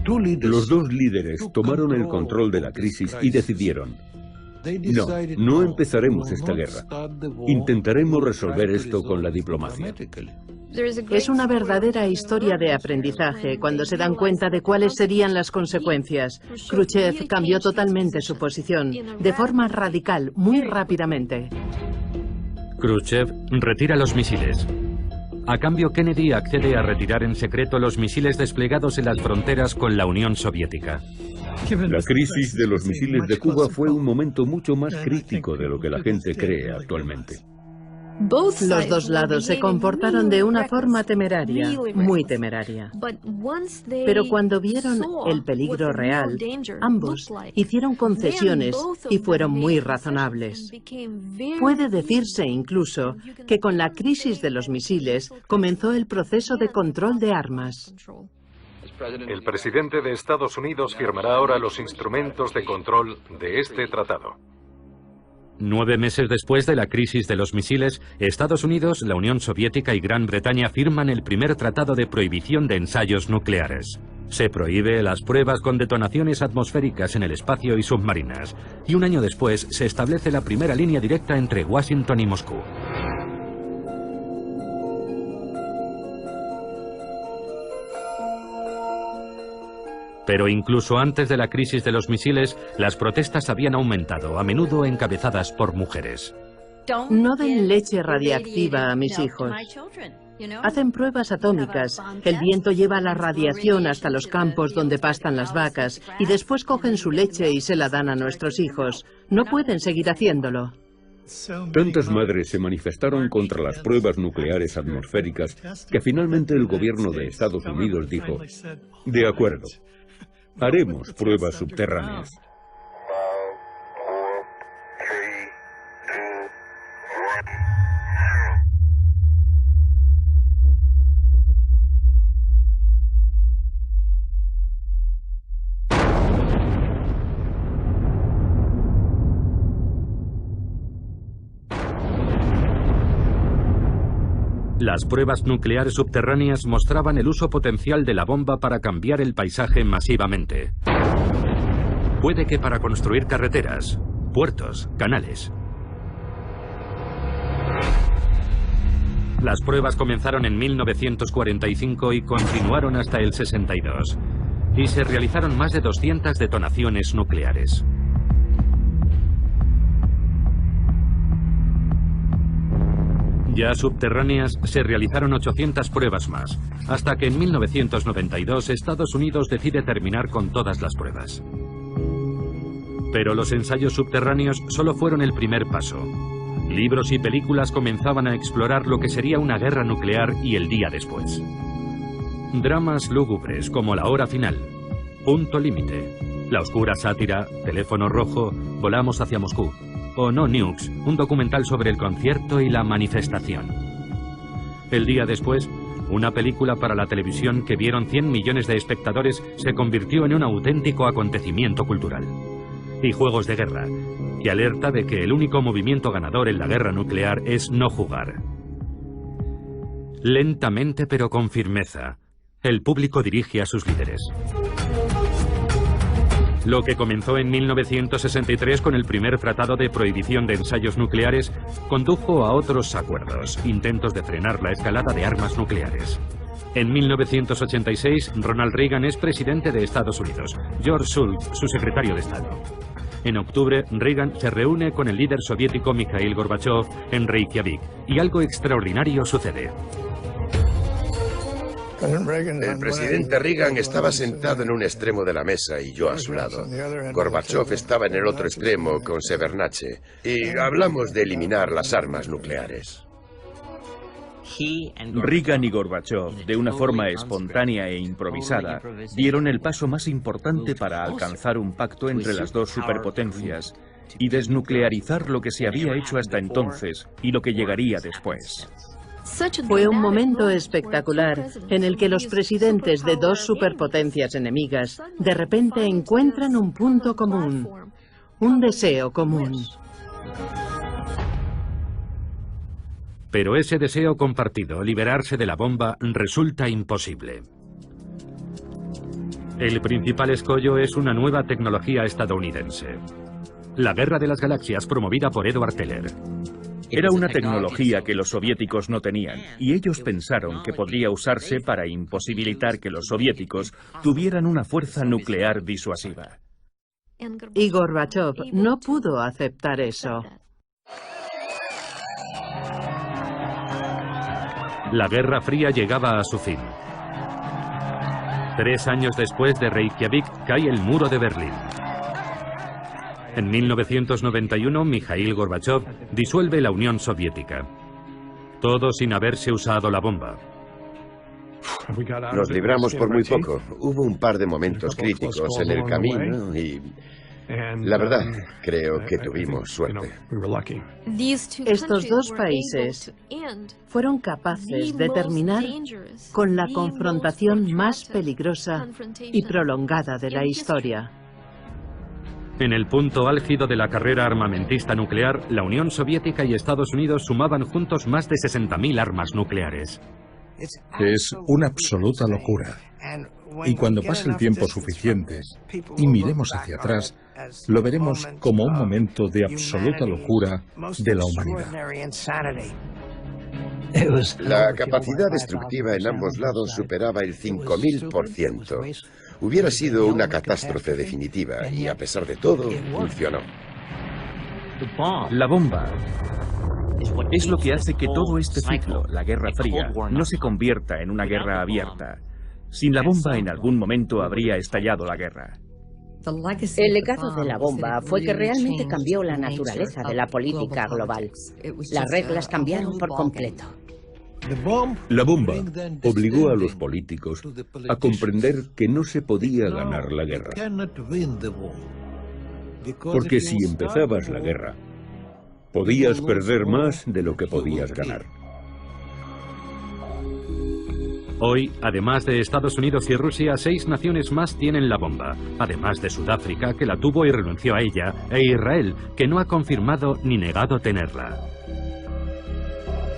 Los dos líderes tomaron el control de la crisis y decidieron: no empezaremos esta guerra. Intentaremos resolver esto con la diplomacia. Es una verdadera historia de aprendizaje cuando se dan cuenta de cuáles serían las consecuencias. Khrushchev cambió totalmente su posición, de forma radical, muy rápidamente. Khrushchev retira los misiles. A cambio, Kennedy accede a retirar en secreto los misiles desplegados en las fronteras con la Unión Soviética. La crisis de los misiles de Cuba fue un momento mucho más crítico de lo que la gente cree actualmente. Los dos lados se comportaron de una forma temeraria, muy temeraria. Pero cuando vieron el peligro real, ambos hicieron concesiones y fueron muy razonables. Puede decirse incluso que con la crisis de los misiles comenzó el proceso de control de armas. El presidente de Estados Unidos firmará ahora los instrumentos de control de este tratado. 9 meses después de la crisis de los misiles, Estados Unidos, la Unión Soviética y Gran Bretaña firman el primer tratado de prohibición de ensayos nucleares. Se prohíbe las pruebas con detonaciones atmosféricas en el espacio y submarinas. Y un año después se establece la primera línea directa entre Washington y Moscú. Pero incluso antes de la crisis de los misiles, las protestas habían aumentado, a menudo encabezadas por mujeres. No den leche radiactiva a mis hijos. Hacen pruebas atómicas. El viento lleva la radiación hasta los campos donde pastan las vacas y después cogen su leche y se la dan a nuestros hijos. No pueden seguir haciéndolo. Tantas madres se manifestaron contra las pruebas nucleares atmosféricas que finalmente el gobierno de Estados Unidos dijo: de acuerdo, haremos pruebas subterráneas. Las pruebas nucleares subterráneas mostraban el uso potencial de la bomba para cambiar el paisaje masivamente. Puede que para construir carreteras, puertos, canales. Las pruebas comenzaron en 1945 y continuaron hasta el 62. Y se realizaron más de 200 detonaciones nucleares. Ya subterráneas, se realizaron 800 pruebas más, hasta que en 1992 Estados Unidos decide terminar con todas las pruebas. Pero los ensayos subterráneos solo fueron el primer paso. Libros y películas comenzaban a explorar lo que sería una guerra nuclear y el día después. Dramas lúgubres como La hora final, Punto límite, La oscura sátira, Teléfono rojo, Volamos hacia Moscú, o No Nukes, un documental sobre el concierto y la manifestación. El día después, una película para la televisión que vieron 100 millones de espectadores se convirtió en un auténtico acontecimiento cultural. Y Juegos de guerra, que alerta de que el único movimiento ganador en la guerra nuclear es no jugar. Lentamente pero con firmeza, el público dirige a sus líderes. Lo que comenzó en 1963 con el primer tratado de prohibición de ensayos nucleares condujo a otros acuerdos, intentos de frenar la escalada de armas nucleares. En 1986, Ronald Reagan es presidente de Estados Unidos, George Shultz, su secretario de Estado. En octubre, Reagan se reúne con el líder soviético Mikhail Gorbachev en Reykjavik, y algo extraordinario sucede. El presidente Reagan estaba sentado en un extremo de la mesa y yo a su lado. Gorbachev estaba en el otro extremo con Shevardnadze y hablamos de eliminar las armas nucleares. Reagan y Gorbachev, de una forma espontánea e improvisada, dieron el paso más importante para alcanzar un pacto entre las dos superpotencias y desnuclearizar lo que se había hecho hasta entonces y lo que llegaría después. Fue un momento espectacular en el que los presidentes de dos superpotencias enemigas de repente encuentran un punto común, un deseo común. Pero ese deseo compartido, liberarse de la bomba, resulta imposible. El principal escollo es una nueva tecnología estadounidense. La Guerra de las Galaxias, promovida por Edward Teller. Era una tecnología que los soviéticos no tenían, y ellos pensaron que podría usarse para imposibilitar que los soviéticos tuvieran una fuerza nuclear disuasiva. Y Gorbachev no pudo aceptar eso. La Guerra Fría llegaba a su fin. 3 años después de Reykjavik cae el muro de Berlín. En 1991, Mikhail Gorbachev disuelve la Unión Soviética. Todo sin haberse usado la bomba. Nos libramos por muy poco. Hubo un par de momentos críticos en el camino y... la verdad, creo que tuvimos suerte. Estos dos países fueron capaces de terminar con la confrontación más peligrosa y prolongada de la historia. En el punto álgido de la carrera armamentista nuclear, la Unión Soviética y Estados Unidos sumaban juntos más de 60.000 armas nucleares. Es una absoluta locura. Y cuando pase el tiempo suficiente y miremos hacia atrás, lo veremos como un momento de absoluta locura de la humanidad. La capacidad destructiva en ambos lados superaba el 5000%. Hubiera sido una catástrofe definitiva y, a pesar de todo, funcionó. La bomba es lo que hace que todo este ciclo, la Guerra Fría, no se convierta en una guerra abierta. Sin la bomba, en algún momento habría estallado la guerra. El legado de la bomba fue que realmente cambió la naturaleza de la política global. Las reglas cambiaron por completo. La bomba obligó a los políticos a comprender que no se podía ganar la guerra. Porque si empezabas la guerra, podías perder más de lo que podías ganar. Hoy, además de Estados Unidos y Rusia, 6 naciones más tienen la bomba, además de Sudáfrica, que la tuvo y renunció a ella, e Israel, que no ha confirmado ni negado tenerla.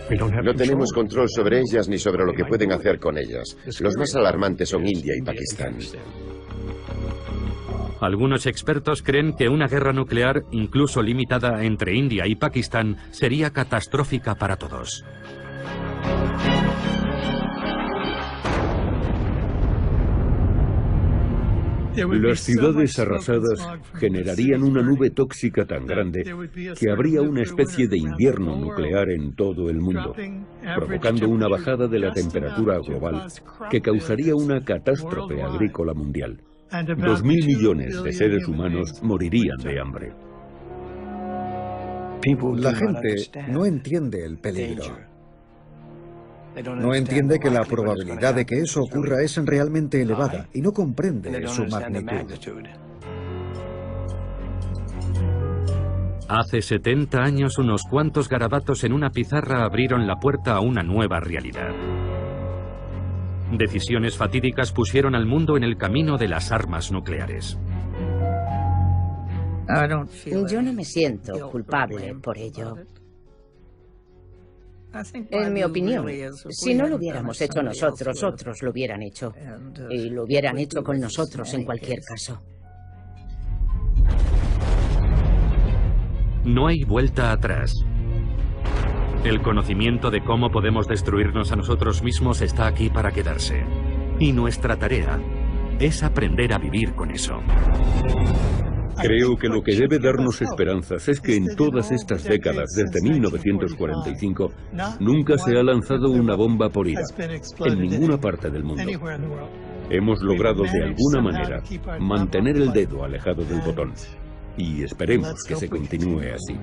No tenemos control sobre ellas ni sobre lo que pueden hacer con ellas. Los más alarmantes son India y Pakistán. algunos expertos creen que una guerra nuclear, incluso limitada entre India y Pakistán, sería catastrófica para todos. Las ciudades arrasadas generarían una nube tóxica tan grande que habría una especie de invierno nuclear en todo el mundo, provocando una bajada de la temperatura global que causaría una catástrofe agrícola mundial. 2.000 millones de seres humanos morirían de hambre. La gente no entiende el peligro. No entiende que la probabilidad de que eso ocurra es realmente elevada y no comprende su magnitud. Hace 70 años, unos cuantos garabatos en una pizarra abrieron la puerta a una nueva realidad. Decisiones fatídicas pusieron al mundo en el camino de las armas nucleares. Yo no me siento culpable por ello. En mi opinión, si no lo hubiéramos hecho nosotros, otros lo hubieran hecho. Y lo hubieran hecho con nosotros en cualquier caso. No hay vuelta atrás. El conocimiento de cómo podemos destruirnos a nosotros mismos está aquí para quedarse. Y nuestra tarea es aprender a vivir con eso. Creo que lo que debe darnos esperanzas es que en todas estas décadas, desde 1945, nunca se ha lanzado una bomba por ira, en ninguna parte del mundo. Hemos logrado de alguna manera mantener el dedo alejado del botón, y esperemos que se continúe así.